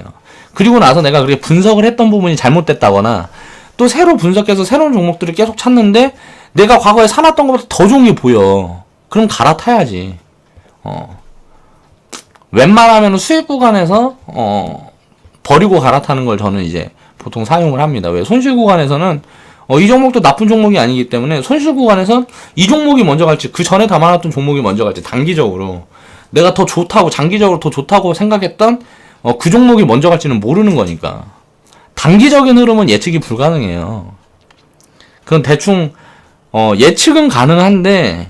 그리고 나서 내가 그렇게 분석을 했던 부분이 잘못됐다거나 또 새로 분석해서 새로운 종목들을 계속 찾는데 내가 과거에 사놨던 것보다 더 좋은 게 보여. 그럼 갈아타야지. 웬만하면 수익 구간에서 버리고 갈아타는 걸 저는 이제 보통 사용을 합니다. 왜? 손실 구간에서는 이 종목도 나쁜 종목이 아니기 때문에 손실 구간에선 이 종목이 먼저 갈지 그 전에 담아놨던 종목이 먼저 갈지 단기적으로 내가 더 좋다고 장기적으로 더 좋다고 생각했던 그 종목이 먼저 갈지는 모르는 거니까 단기적인 흐름은 예측이 불가능해요. 그건 대충 예측은 가능한데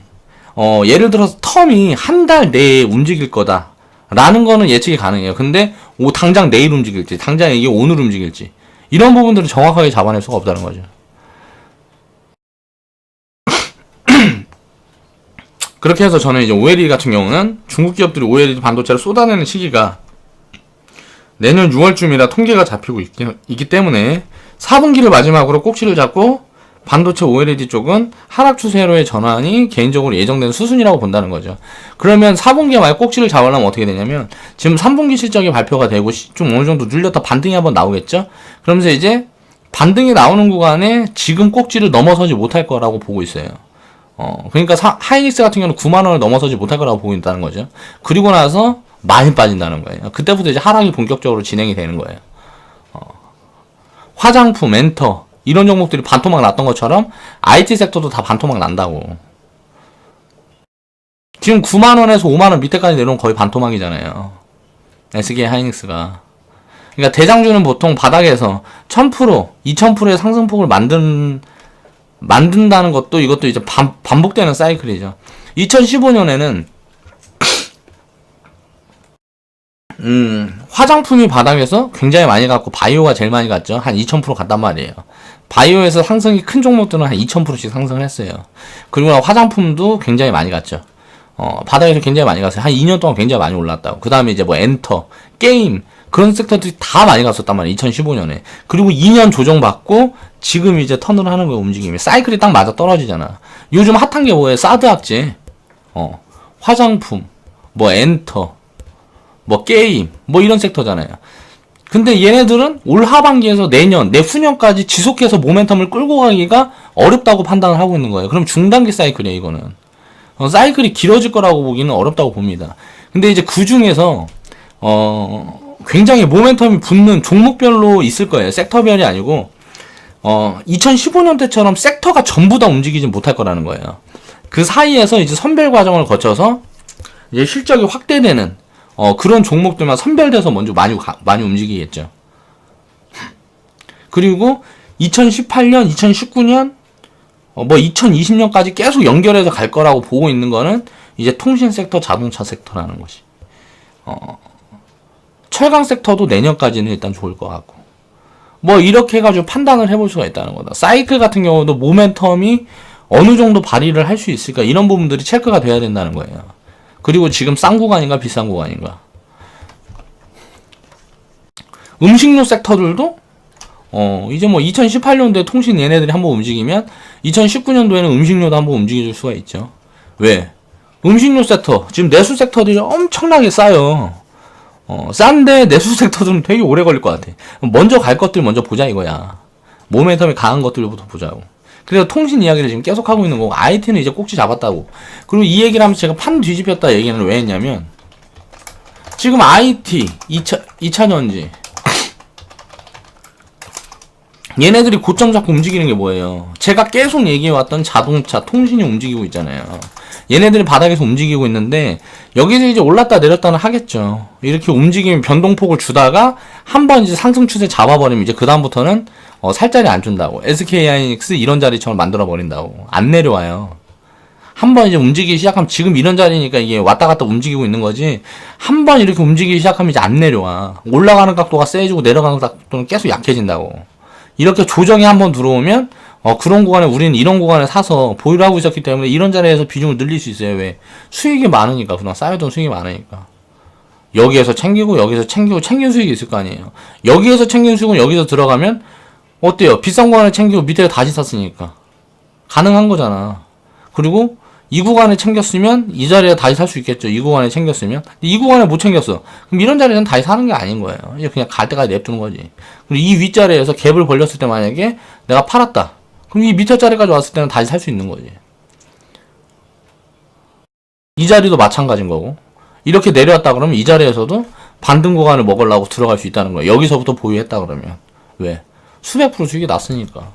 예를 들어서 텀이 한 달 내에 움직일 거다 라는 거는 예측이 가능해요. 근데 당장 내일 움직일지 당장 이게 오늘 움직일지 이런 부분들은 정확하게 잡아낼 수가 없다는 거죠. 그렇게 해서 저는 이제 OLED 같은 경우는 중국 기업들이 OLED 반도체를 쏟아내는 시기가 내년 6월쯤이라 통계가 잡히고 있기 때문에 4분기를 마지막으로 꼭지를 잡고 반도체 OLED 쪽은 하락 추세로의 전환이 개인적으로 예정된 수순이라고 본다는 거죠. 그러면 4분기에 만약 꼭지를 잡으려면 어떻게 되냐면 지금 3분기 실적이 발표가 되고 좀 어느 정도 눌렸다 반등이 한번 나오겠죠. 그러면서 이제 반등이 나오는 구간에 지금 꼭지를 넘어서지 못할 거라고 보고 있어요. 그러니까 하이닉스 같은 경우는 9만원을 넘어서지 못할 거라고 보고 있다는 거죠. 그리고 나서 많이 빠진다는 거예요. 그때부터 이제 하락이 본격적으로 진행이 되는 거예요. 화장품, 엔터 이런 종목들이 반토막 났던 것처럼 IT 섹터도 다 반토막 난다고. 지금 9만원에서 5만원 밑에까지 내려온 거의 반토막이잖아요. SK 하이닉스가. 그러니까 대장주는 보통 바닥에서 1000%, 2000%의 상승폭을 만든다는 것도 이것도 이제 반복되는 사이클이죠. 2015년에는 화장품이 바닥에서 굉장히 많이 갔고 바이오가 제일 많이 갔죠. 한 2000% 갔단 말이에요. 바이오에서 상승이 큰 종목들은 한 2000%씩 상승을 했어요. 그리고 화장품도 굉장히 많이 갔죠. 바닥에서 굉장히 많이 갔어요. 한 2년 동안 굉장히 많이 올랐다고. 그 다음에 이제 뭐 엔터, 게임 그런 섹터들이 다 많이 갔었단 말이에요. 2015년에. 그리고 2년 조정받고 지금 이제 턴을 하는 거예요. 움직임이. 사이클이 딱 맞아 떨어지잖아. 요즘 핫한 게 뭐예요? 사드 악재. 화장품, 뭐 엔터, 뭐 게임, 뭐 이런 섹터잖아요. 근데 얘네들은 올 하반기에서 내년, 내후년까지 지속해서 모멘텀을 끌고 가기가 어렵다고 판단을 하고 있는 거예요. 그럼 중단기 사이클이에요, 이거는. 사이클이 길어질 거라고 보기는 어렵다고 봅니다. 근데 이제 그 중에서, 굉장히 모멘텀이 붙는 종목별로 있을 거예요. 섹터별이 아니고, 2015년 때처럼 sek터가 전부 다 움직이지 못할 거라는 거예요. 그 사이에서 이제 선별 과정을 거쳐서, 이제 실적이 확대되는, 그런 종목들만 선별돼서 먼저 많이 움직이겠죠. 그리고 2018년, 2019년, 뭐 2020년까지 계속 연결해서 갈 거라고 보고 있는 거는 이제 통신 섹터, 자동차 섹터라는 것이. 철강 섹터도 내년까지는 일단 좋을 것 같고. 뭐 이렇게 해가지고 판단을 해볼 수가 있다는 거다. 사이클 같은 경우도 모멘텀이 어느 정도 발휘를 할 수 있을까 이런 부분들이 체크가 돼야 된다는 거예요. 그리고 지금 싼 구간인가 비싼 구간인가. 음식료 섹터들도 이제 뭐 2018년도에 통신 얘네들이 한번 움직이면 2019년도에는 음식료도 한번 움직여줄 수가 있죠. 왜? 음식료 섹터 지금 내수 섹터들이 엄청나게 싸요. 싼데 내수 섹터들은 되게 오래 걸릴 것 같아. 먼저 갈 것들 먼저 보자 이거야. 모멘텀이 강한 것들부터 보자고. 그래서 통신 이야기를 지금 계속 하고 있는 거고, IT는 이제 꼭지 잡았다고. 그리고 이 얘기를 하면서 제가 판 뒤집혔다 얘기는 왜 했냐면, 지금 IT, 2차전지. 얘네들이 고점 잡고 움직이는 게 뭐예요? 제가 계속 얘기해왔던 자동차, 통신이 움직이고 있잖아요. 얘네들이 바닥에서 움직이고 있는데, 여기서 이제 올랐다 내렸다는 하겠죠. 이렇게 움직이면 변동폭을 주다가, 한번 이제 상승 추세 잡아버리면 이제 그다음부터는 살 자리 안 준다고. SK 하이닉스 이런 자리처럼 만들어 버린다고. 안 내려와요. 한번 이제 움직이기 시작하면 지금 이런 자리니까 이게 왔다 갔다 움직이고 있는 거지. 한번 이렇게 움직이기 시작하면 이제 안 내려와. 올라가는 각도가 세지고 내려가는 각도는 계속 약해진다고. 이렇게 조정이 한번 들어오면 그런 구간에 우리는 이런 구간에 사서 보유를 하고 있었기 때문에 이런 자리에서 비중을 늘릴 수 있어요. 왜? 수익이 많으니까. 그동안 쌓여둔 수익이 많으니까. 여기에서 챙기고 여기서 챙기고 챙긴 수익이 있을 거 아니에요. 여기에서 챙긴 수익은 여기서 들어가면 어때요? 비싼 구간에 챙기고 밑에 다시 샀으니까 가능한 거잖아. 그리고 이 구간에 챙겼으면 이 자리에 다시 살 수 있겠죠. 이 구간에 챙겼으면. 이 구간에 못 챙겼어. 그럼 이런 자리에는 다시 사는 게 아닌 거예요. 이제 그냥 갈 때까지 냅두는 거지. 그리고 이 윗자리에서 갭을 벌렸을 때 만약에 내가 팔았다. 그럼 이 밑에 자리까지 왔을 때는 다시 살 수 있는 거지. 이 자리도 마찬가지인 거고. 이렇게 내려왔다 그러면 이 자리에서도 반등 구간을 먹으려고 들어갈 수 있다는 거예요. 여기서부터 보유했다 그러면. 왜? 수백 프로 수익이 났으니까.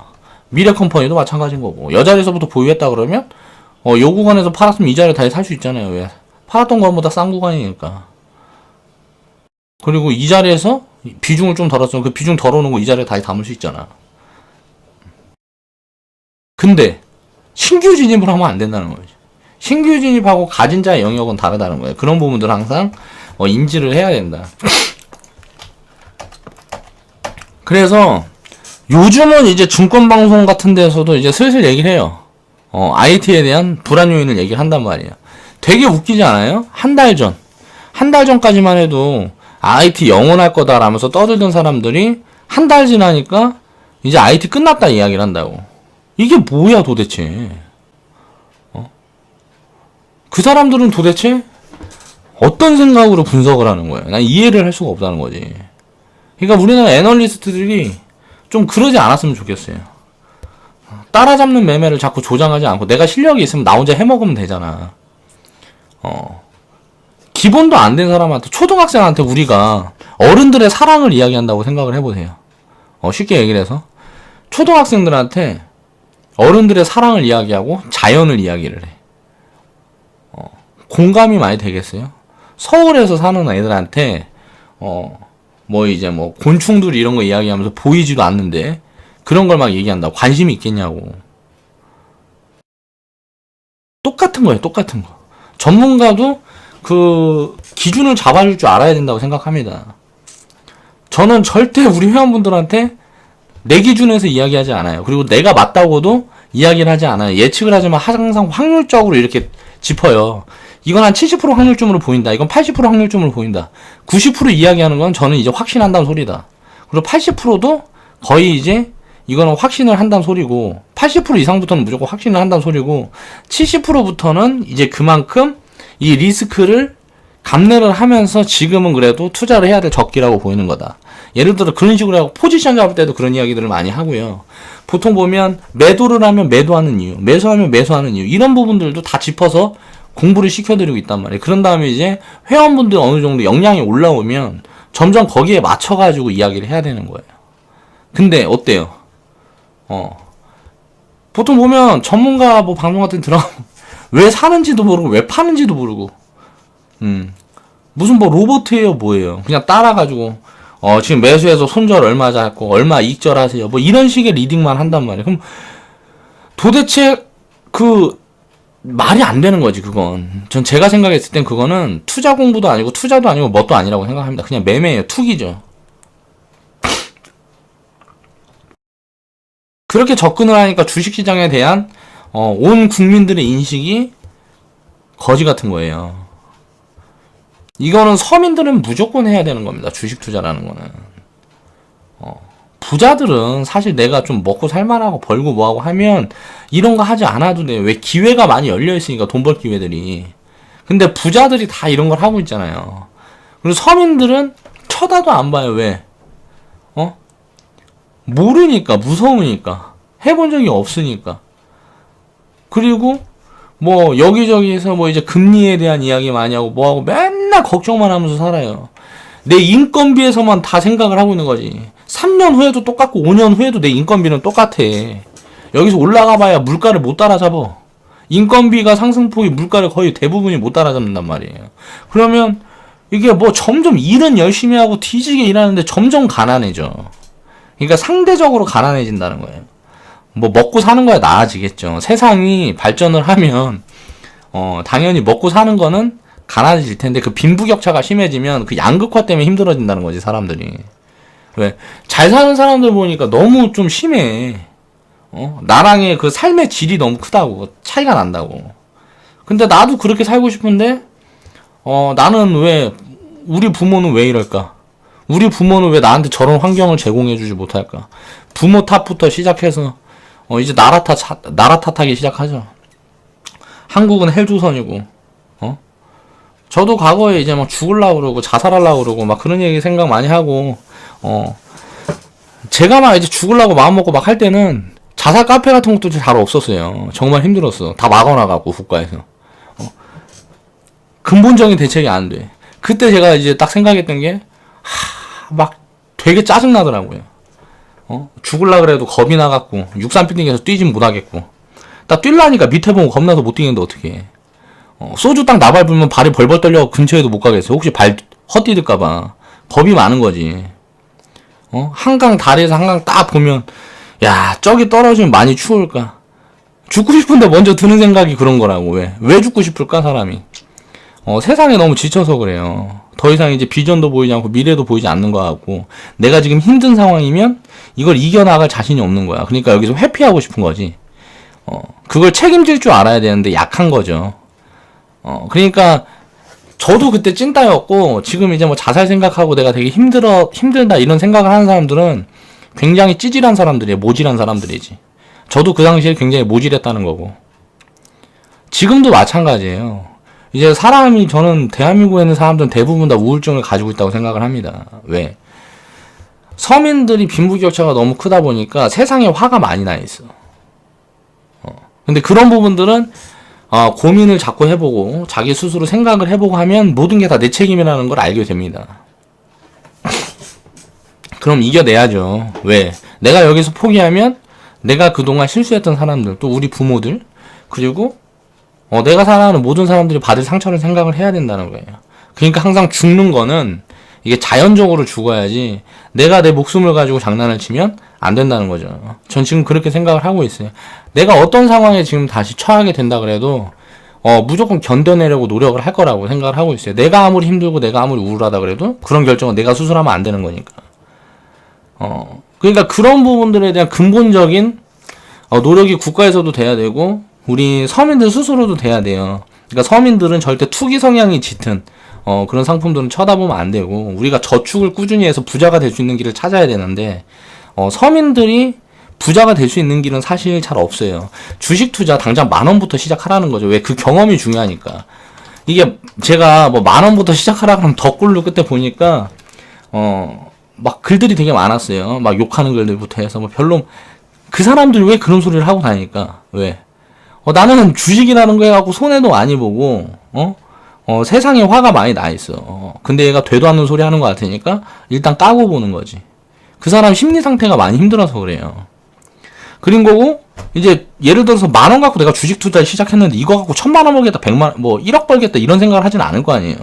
미래컴퍼니도 마찬가지인 거고. 여 자리에서부터 보유했다 그러면 요 구간에서 팔았으면 이 자리에 다시 살 수 있잖아요. 왜? 팔았던 것보다 싼 구간이니까. 그리고 이 자리에서 비중을 좀 덜었으면 그 비중 덜어놓은 거 이 자리에 다시 담을 수 있잖아. 근데 신규 진입을 하면 안 된다는 거지. 신규 진입하고 가진 자의 영역은 다르다는 거예요. 그런 부분들 항상 인지를 해야 된다. 그래서 요즘은 이제 증권방송 같은 데서도 이제 슬슬 얘기를 해요. IT에 대한 불안 요인을 얘기를 한단 말이에요. 되게 웃기지 않아요? 한 달 전까지만 해도 IT 영원할 거다라면서 떠들던 사람들이 한 달 지나니까 이제 IT 끝났다 이야기를 한다고. 이게 뭐야 도대체? 그 사람들은 도대체 어떤 생각으로 분석을 하는 거예요? 난 이해를 할 수가 없다는 거지. 그러니까 우리나라 애널리스트들이 좀 그러지 않았으면 좋겠어요. 따라잡는 매매를 자꾸 조장하지 않고 내가 실력이 있으면 나 혼자 해먹으면 되잖아. 기본도 안 된 사람한테, 초등학생한테 우리가 어른들의 사랑을 이야기한다고 생각을 해보세요. 쉽게 얘기를 해서 초등학생들한테 어른들의 사랑을 이야기하고 자연을 이야기를 해. 공감이 많이 되겠어요? 서울에서 사는 애들한테 곤충들 이런 거 이야기하면서 보이지도 않는데 그런 걸 막 얘기한다고 관심이 있겠냐고. 똑같은 거예요. 똑같은 거. 전문가도 그 기준을 잡아줄 줄 알아야 된다고 생각합니다. 저는 절대 우리 회원분들한테 내 기준에서 이야기하지 않아요. 그리고 내가 맞다고도 이야기를 하지 않아요. 예측을 하지만 항상 확률적으로 이렇게 짚어요. 이건 한 70% 확률쯤으로 보인다. 이건 80% 확률쯤으로 보인다. 90% 이야기하는 건 저는 이제 확신한다는 소리다. 그리고 80%도 거의 이제 이거는 확신을 한다는 소리고 80% 이상부터는 무조건 확신을 한다는 소리고 70%부터는 이제 그만큼 이 리스크를 감내를 하면서 지금은 그래도 투자를 해야 될 적기라고 보이는 거다. 예를 들어 그런 식으로 하고 포지션 잡을 때도 그런 이야기들을 많이 하고요. 보통 보면 매도를 하면 매도하는 이유, 매수하면 매수하는 이유 이런 부분들도 다 짚어서 공부를 시켜드리고 있단 말이에요. 그런 다음에 이제 회원분들 어느 정도 역량이 올라오면 점점 거기에 맞춰가지고 이야기를 해야 되는 거예요. 근데 어때요? 보통 보면 전문가 방송 같은 데 들어가면 왜 사는지도 모르고 왜 파는지도 모르고 무슨 로봇이에요 뭐예요. 그냥 따라가지고 지금 매수해서 손절 얼마 잡고 얼마 이익절 하세요. 이런 식의 리딩만 한단 말이에요. 그럼 도대체 말이 안 되는 거지, 그건. 전 제가 생각했을 땐 그거는 투자 공부도 아니고 투자도 아니고 뭣도 아니라고 생각합니다. 그냥 매매예요. 투기죠. 그렇게 접근을 하니까 주식시장에 대한 온 국민들의 인식이 거지 같은 거예요. 이거는 서민들은 무조건 해야 되는 겁니다. 주식 투자라는 거는. 부자들은 사실 내가 좀 먹고 살만하고 벌고 뭐하고 하면 이런 거 하지 않아도 돼요. 왜? 기회가 많이 열려있으니까 돈 벌 기회들이. 근데 부자들이 다 이런 걸 하고 있잖아요. 그리고 서민들은 쳐다도 안 봐요. 왜? 모르니까, 무서우니까. 해본 적이 없으니까. 그리고 여기저기에서 이제 금리에 대한 이야기 많이 하고 뭐하고 맨날 걱정만 하면서 살아요. 내 인건비에서만 다 생각을 하고 있는 거지. 3년 후에도 똑같고 5년 후에도 내 인건비는 똑같아. 여기서 올라가 봐야 물가를 못 따라잡아. 인건비가 상승폭이 물가를 거의 대부분이 못 따라잡는단 말이에요. 그러면 이게 점점 일은 열심히 하고 뒤지게 일하는데 점점 가난해져. 그러니까 상대적으로 가난해진다는 거예요. 먹고 사는 거야 나아지겠죠. 세상이 발전을 하면 당연히 먹고 사는 거는 가난해질 텐데 그 빈부격차가 심해지면 그 양극화 때문에 힘들어진다는 거지, 사람들이. 왜? 잘 사는 사람들 보니까 너무 좀 심해. 나랑의 그 삶의 질이 너무 크다고. 차이가 난다고. 근데 나도 그렇게 살고 싶은데, 나는 왜, 우리 부모는 왜 이럴까? 우리 부모는 왜 나한테 저런 환경을 제공해주지 못할까? 부모 탓부터 시작해서, 이제 나라 탓하기 시작하죠. 한국은 헬조선이고, 저도 과거에 이제 막 죽으려고 그러고, 자살하려고 그러고, 막 그런 얘기 생각 많이 하고, 제가 막 이제 죽으려고 마음먹고 막 할 때는, 자살 카페 같은 것도 잘 없었어요. 정말 힘들었어. 다 막아놔갖고, 국가에서. 근본적인 대책이 안 돼. 그때 제가 이제 딱 생각했던 게, 막 되게 짜증나더라고요. 죽을라 그래도 겁이 나갖고, 63빌딩에서 뛰진 못하겠고, 딱 뛰려니까 밑에 보고 겁나서 못 뛰겠는데 어떡해. 소주 딱 나발불면 발이 벌벌 떨려 근처에도 못 가겠어요. 혹시 발 헛디딜까봐. 겁이 많은 거지. 한강 다리에서 한강 딱 보면, 야, 저기 떨어지면 많이 추울까? 죽고 싶은데 먼저 드는 생각이 그런 거라고. 왜 죽고 싶을까, 사람이? 세상에 너무 지쳐서 그래요. 더 이상 이제 비전도 보이지 않고 미래도 보이지 않는 거 같고, 내가 지금 힘든 상황이면 이걸 이겨나갈 자신이 없는 거야. 그러니까 여기서 회피하고 싶은 거지. 그걸 책임질 줄 알아야 되는데 약한 거죠. 그러니까 저도 그때 찐따였고, 지금 이제 뭐 자살 생각하고 내가 되게 힘들다 이런 생각을 하는 사람들은 굉장히 찌질한 사람들이에요. 모질한 사람들이지. 저도 그 당시에 굉장히 모질했다는 거고. 지금도 마찬가지예요. 이제 사람이, 저는 대한민국에 있는 사람들은 대부분 다 우울증을 가지고 있다고 생각을 합니다. 왜? 서민들이 빈부격차가 너무 크다 보니까 세상에 화가 많이 나 있어. 근데 그런 부분들은 고민을 자꾸 해보고 자기 스스로 생각을 해보고 하면 모든 게 다 내 책임이라는 걸 알게 됩니다. 그럼 이겨내야죠. 왜? 내가 여기서 포기하면 내가 그동안 실수했던 사람들, 또 우리 부모들, 그리고 내가 사랑하는 모든 사람들이 받을 상처를 생각을 해야 된다는 거예요. 그러니까 항상 죽는 거는 이게 자연적으로 죽어야지 내가 내 목숨을 가지고 장난을 치면 안 된다는 거죠. 전 지금 그렇게 생각을 하고 있어요. 내가 어떤 상황에 지금 다시 처하게 된다 그래도 무조건 견뎌내려고 노력을 할 거라고 생각을 하고 있어요. 내가 아무리 힘들고 내가 아무리 우울하다 그래도 그런 결정은 내가 스스로 하면 안 되는 거니까. 그러니까 그런 부분들에 대한 근본적인 노력이 국가에서도 돼야 되고 우리 서민들 스스로도 돼야 돼요. 그러니까 서민들은 절대 투기 성향이 짙은 그런 상품들은 쳐다보면 안 되고 우리가 저축을 꾸준히 해서 부자가 될 수 있는 길을 찾아야 되는데 서민들이 부자가 될 수 있는 길은 사실 잘 없어요. 주식 투자 당장 10,000원부터 시작하라는 거죠. 왜? 그 경험이 중요하니까. 이게 제가 뭐 10,000원부터 시작하라 그러면 덧글로 그때 보니까 막 글들이 되게 많았어요. 막 욕하는 글들부터 해서 뭐 별로 그 사람들이 왜 그런 소리를 하고 다니까? 왜? 나는 주식이라는 거 해갖고 손해도 많이 보고 세상에 화가 많이 나 있어. 근데 얘가 되도 않는 소리 하는 것 같으니까 일단 까고 보는 거지. 그 사람 심리 상태가 많이 힘들어서 그래요. 그린 거고 이제 예를 들어서 10,000원 갖고 내가 주식 투자를 시작했는데 이거 갖고 1,000,000원 벌겠다, 100만, 뭐 1억 벌겠다 이런 생각을 하진 않을 거 아니에요.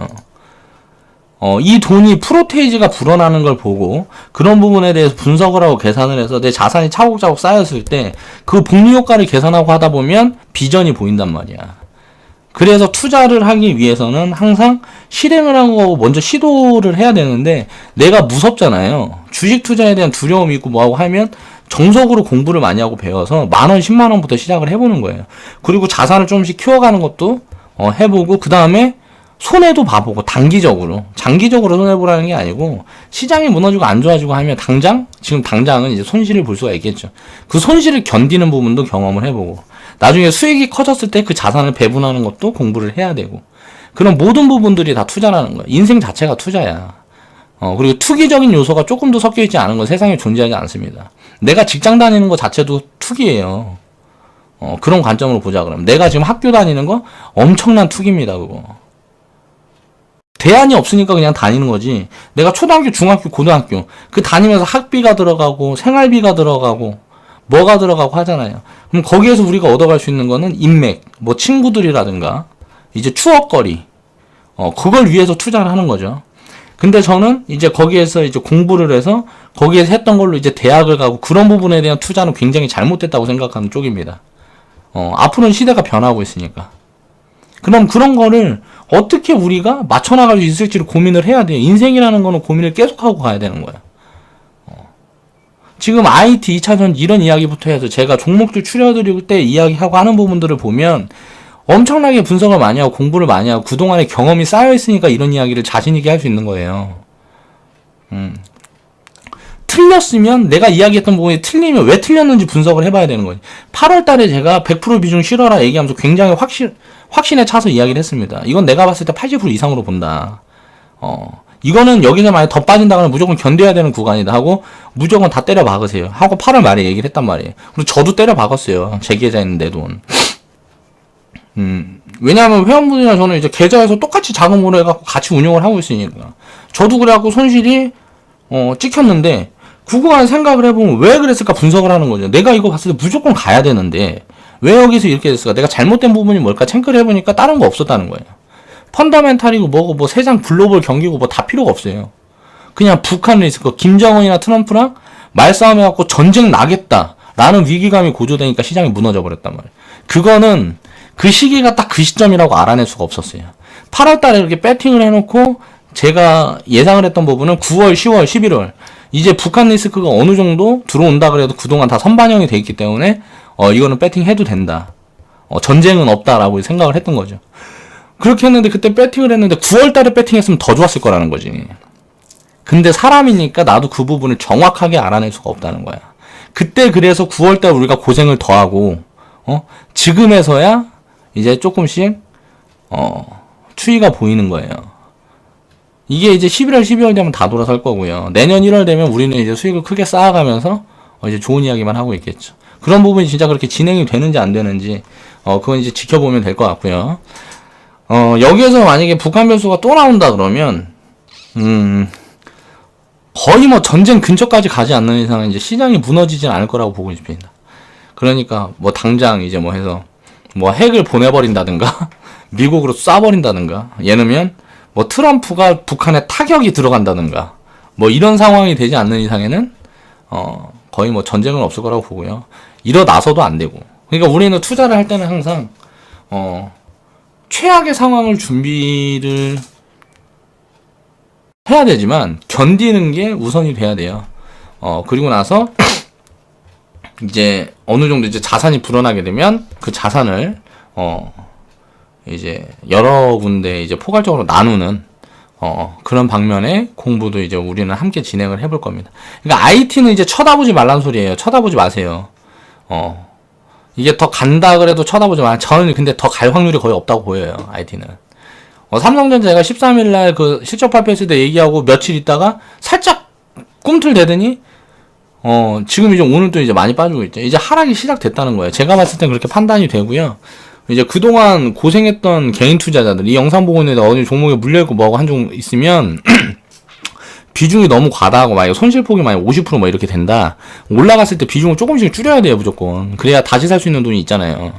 이 돈이 프로테이지가 불어나는 걸 보고 그런 부분에 대해서 분석을 하고 계산을 해서 내 자산이 차곡차곡 쌓였을 때 그 복리 효과를 계산하고 하다 보면 비전이 보인단 말이야. 그래서 투자를 하기 위해서는 항상 실행을 하고 먼저 시도를 해야 되는데 내가 무섭잖아요. 주식 투자에 대한 두려움이 있고 뭐하고 하면 정석으로 공부를 많이 하고 배워서 10,000원, 100,000원부터 시작을 해보는 거예요. 그리고 자산을 조금씩 키워가는 것도 해보고 그 다음에 손해도 봐보고 단기적으로 장기적으로 손해보라는 게 아니고 시장이 무너지고 안 좋아지고 하면 지금 당장은 이제 손실을 볼 수가 있겠죠. 그 손실을 견디는 부분도 경험을 해보고 나중에 수익이 커졌을 때 그 자산을 배분하는 것도 공부를 해야 되고 그런 모든 부분들이 다 투자라는 거야. 인생 자체가 투자야. 그리고 투기적인 요소가 조금도 섞여있지 않은 건 세상에 존재하지 않습니다. 내가 직장 다니는 거 자체도 투기예요. 그런 관점으로 보자 그러면 내가 지금 학교 다니는 거 엄청난 투기입니다. 그거 대안이 없으니까 그냥 다니는 거지. 내가 초등학교, 중학교, 고등학교 그 다니면서 학비가 들어가고 생활비가 들어가고 뭐가 들어가고 하잖아요. 그럼 거기에서 우리가 얻어갈 수 있는 거는 인맥, 뭐 친구들이라든가 이제 추억거리 그걸 위해서 투자를 하는 거죠. 근데 저는 이제 거기에서 이제 공부를 해서 거기에서 했던 걸로 이제 대학을 가고 그런 부분에 대한 투자는 굉장히 잘못됐다고 생각하는 쪽입니다. 앞으로는 시대가 변하고 있으니까. 그럼 그런 거를 어떻게 우리가 맞춰나갈 수 있을지를 고민을 해야 돼요. 인생이라는 거는 고민을 계속하고 가야 되는 거예요. 지금 IT 2차전 이런 이야기부터 해서 제가 종목들 추려드릴 때 이야기하고 하는 부분들을 보면 엄청나게 분석을 많이 하고 공부를 많이 하고 그동안의 경험이 쌓여있으니까 이런 이야기를 자신있게 할 수 있는 거예요. 틀렸으면 내가 이야기했던 부분이 틀리면 왜 틀렸는지 분석을 해봐야 되는 거지. 8월 달에 제가 100% 비중 실어라 얘기하면서 굉장히 확신에 차서 이야기를 했습니다. 이건 내가 봤을 때 80% 이상으로 본다. 이거는 여기서 만약 더 빠진다 그러면 무조건 견뎌야 되는 구간이다 하고 무조건 다 때려 박으세요. 하고 8월 말에 얘기를 했단 말이에요. 그리고 저도 때려 박았어요. 제 계좌에 있는 내 돈. 왜냐하면 회원분이랑 저는 이제 계좌에서 똑같이 자금으로 해갖고 같이 운영을 하고 있으니까. 저도 그래갖고 손실이, 찍혔는데, 그거만 생각을 해보면 왜 그랬을까 분석을 하는 거죠. 내가 이거 봤을 때 무조건 가야 되는데, 왜 여기서 이렇게 됐을까? 내가 잘못된 부분이 뭘까? 체크를 해보니까 다른 거 없었다는 거예요. 펀더멘탈이고 뭐고 뭐 세상 글로벌 경기고 뭐 다 필요가 없어요. 그냥 북한 리스크, 김정은이나 트럼프랑 말싸움 해갖고 전쟁 나겠다. 라는 위기감이 고조되니까 시장이 무너져 버렸단 말이에요. 그거는 그 시기가 딱 그 시점이라고 알아낼 수가 없었어요. 8월 달에 이렇게 배팅을 해놓고 제가 예상을 했던 부분은 9월, 10월, 11월 이제 북한 리스크가 어느 정도 들어온다 그래도 그동안 다 선반영이 돼 있기 때문에 이거는 배팅해도 된다. 전쟁은 없다라고 생각을 했던 거죠. 그렇게 했는데 그때 배팅을 했는데 9월 달에 배팅했으면 더 좋았을 거라는 거지. 근데 사람이니까 나도 그 부분을 정확하게 알아낼 수가 없다는 거야. 그때 그래서 9월 달 우리가 고생을 더 하고 지금에서야 이제 조금씩 추이가 보이는 거예요. 이게 이제 11월, 12월 되면 다 돌아설 거고요. 내년 1월 되면 우리는 이제 수익을 크게 쌓아가면서 이제 좋은 이야기만 하고 있겠죠. 그런 부분이 진짜 그렇게 진행이 되는지 안 되는지 그건 이제 지켜보면 될 것 같고요. 여기에서 만약에 북한 변수가 또 나온다 그러면 거의 뭐 전쟁 근처까지 가지 않는 이상은 이제 시장이 무너지진 않을 거라고 보고 있습니다. 그러니까 뭐 당장 이제 뭐 해서 뭐 핵을 보내버린다든가 미국으로 쏴버린다든가 예는 뭐 트럼프가 북한에 타격이 들어간다든가 뭐 이런 상황이 되지 않는 이상에는 거의 뭐 전쟁은 없을 거라고 보고요. 일어나서도 안 되고. 그러니까 우리는 투자를 할 때는 항상 최악의 상황을 준비를 해야 되지만 견디는 게 우선이 돼야 돼요. 그리고 나서 이제 어느 정도 이제 자산이 불어나게 되면 그 자산을 이제 여러 군데 이제 포괄적으로 나누는 그런 방면의 공부도 이제 우리는 함께 진행을 해볼 겁니다. 그러니까 IT는 이제 쳐다보지 말란 소리예요. 쳐다보지 마세요. 이게 더 간다 그래도 쳐다보지 마. 저는 근데 더 갈 확률이 거의 없다고 보여요. IT는. 삼성전자가 13일날 그 실적 발표했을 때 얘기하고 며칠 있다가 살짝 꿈틀대더니 지금 이제 오늘 또 이제 많이 빠지고 있죠. 이제 하락이 시작됐다는 거예요. 제가 봤을 땐 그렇게 판단이 되고요. 이제 그동안 고생했던 개인 투자자들, 이 영상 보고 있는데 어디 종목에 물려있고 뭐하고 한 종 있으면, 비중이 너무 과다하고, 만약 손실폭이 만약 50% 뭐 이렇게 된다. 올라갔을 때 비중을 조금씩 줄여야 돼요, 무조건. 그래야 다시 살 수 있는 돈이 있잖아요.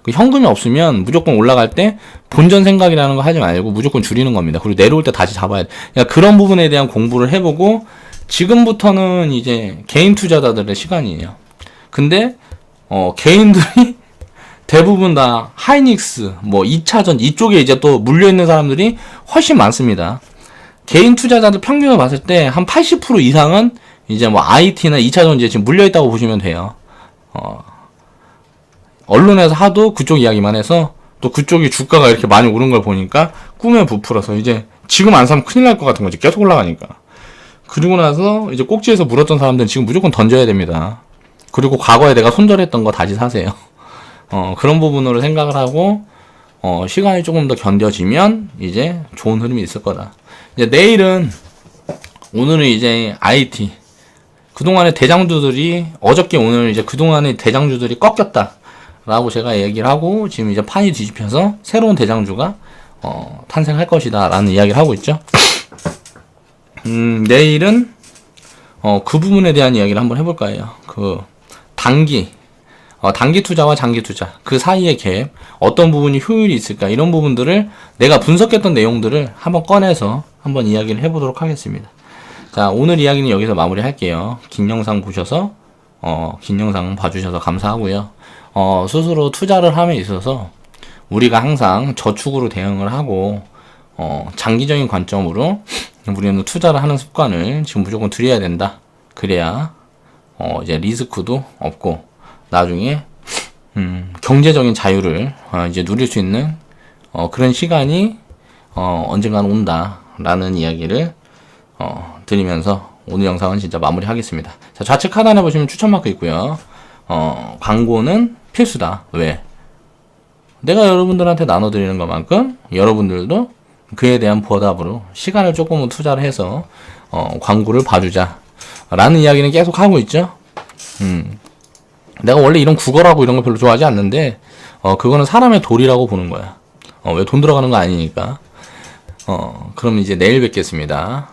그 현금이 없으면 무조건 올라갈 때 본전 생각이라는 거 하지 말고 무조건 줄이는 겁니다. 그리고 내려올 때 다시 잡아야 돼. 그러니까 그런 부분에 대한 공부를 해보고, 지금부터는 이제 개인 투자자들의 시간이에요. 근데, 개인들이 대부분 다 하이닉스, 뭐 2차전 이쪽에 이제 또 물려있는 사람들이 훨씬 많습니다. 개인 투자자들 평균을 봤을 때 한 80% 이상은 이제 뭐 IT나 2차전지에 지금 물려있다고 보시면 돼요. 언론에서 하도 그쪽 이야기만 해서 또 그쪽이 주가가 이렇게 많이 오른 걸 보니까 꿈에 부풀어서 이제 지금 안 사면 큰일 날 것 같은 거지. 계속 올라가니까. 그리고 나서 이제 꼭지에서 물었던 사람들은 지금 무조건 던져야 됩니다. 그리고 과거에 내가 손절했던 거 다시 사세요. 그런 부분으로 생각을 하고, 시간이 조금 더 견뎌지면, 이제 좋은 흐름이 있을 거다. 이제 내일은, 오늘은 이제 IT. 그동안의 대장주들이, 어저께 오늘 이제 그동안의 대장주들이 꺾였다. 라고 제가 얘기를 하고, 지금 이제 판이 뒤집혀서 새로운 대장주가, 탄생할 것이다. 라는 이야기를 하고 있죠. 내일은, 그 부분에 대한 이야기를 한번 해볼 거예요. 단기 투자와 장기 투자 그 사이의 갭 어떤 부분이 효율이 있을까 이런 부분들을 내가 분석했던 내용들을 한번 꺼내서 한번 이야기를 해보도록 하겠습니다. 자, 오늘 이야기는 여기서 마무리 할게요. 긴 영상 보셔서 긴 영상 봐주셔서 감사하고요. 스스로 투자를 함에 있어서 우리가 항상 저축으로 대응을 하고 장기적인 관점으로 우리는 투자를 하는 습관을 지금 무조건 들여야 된다. 그래야 이제 리스크도 없고 나중에 경제적인 자유를 이제 누릴 수 있는 그런 시간이 언젠가는 온다라는 이야기를 드리면서 오늘 영상은 진짜 마무리하겠습니다. 자, 좌측 하단에 보시면 추천 마크 있고요. 광고는 필수다. 왜? 내가 여러분들한테 나눠드리는 것만큼 여러분들도 그에 대한 보답으로 시간을 조금은 투자를 해서 광고를 봐주자 라는 이야기는 계속 하고 있죠. 내가 원래 이런 구걸하고 이런 거 별로 좋아하지 않는데 그거는 사람의 도리라고 보는 거야. 왜 돈 들어가는 거 아니니까. 그럼 이제 내일 뵙겠습니다.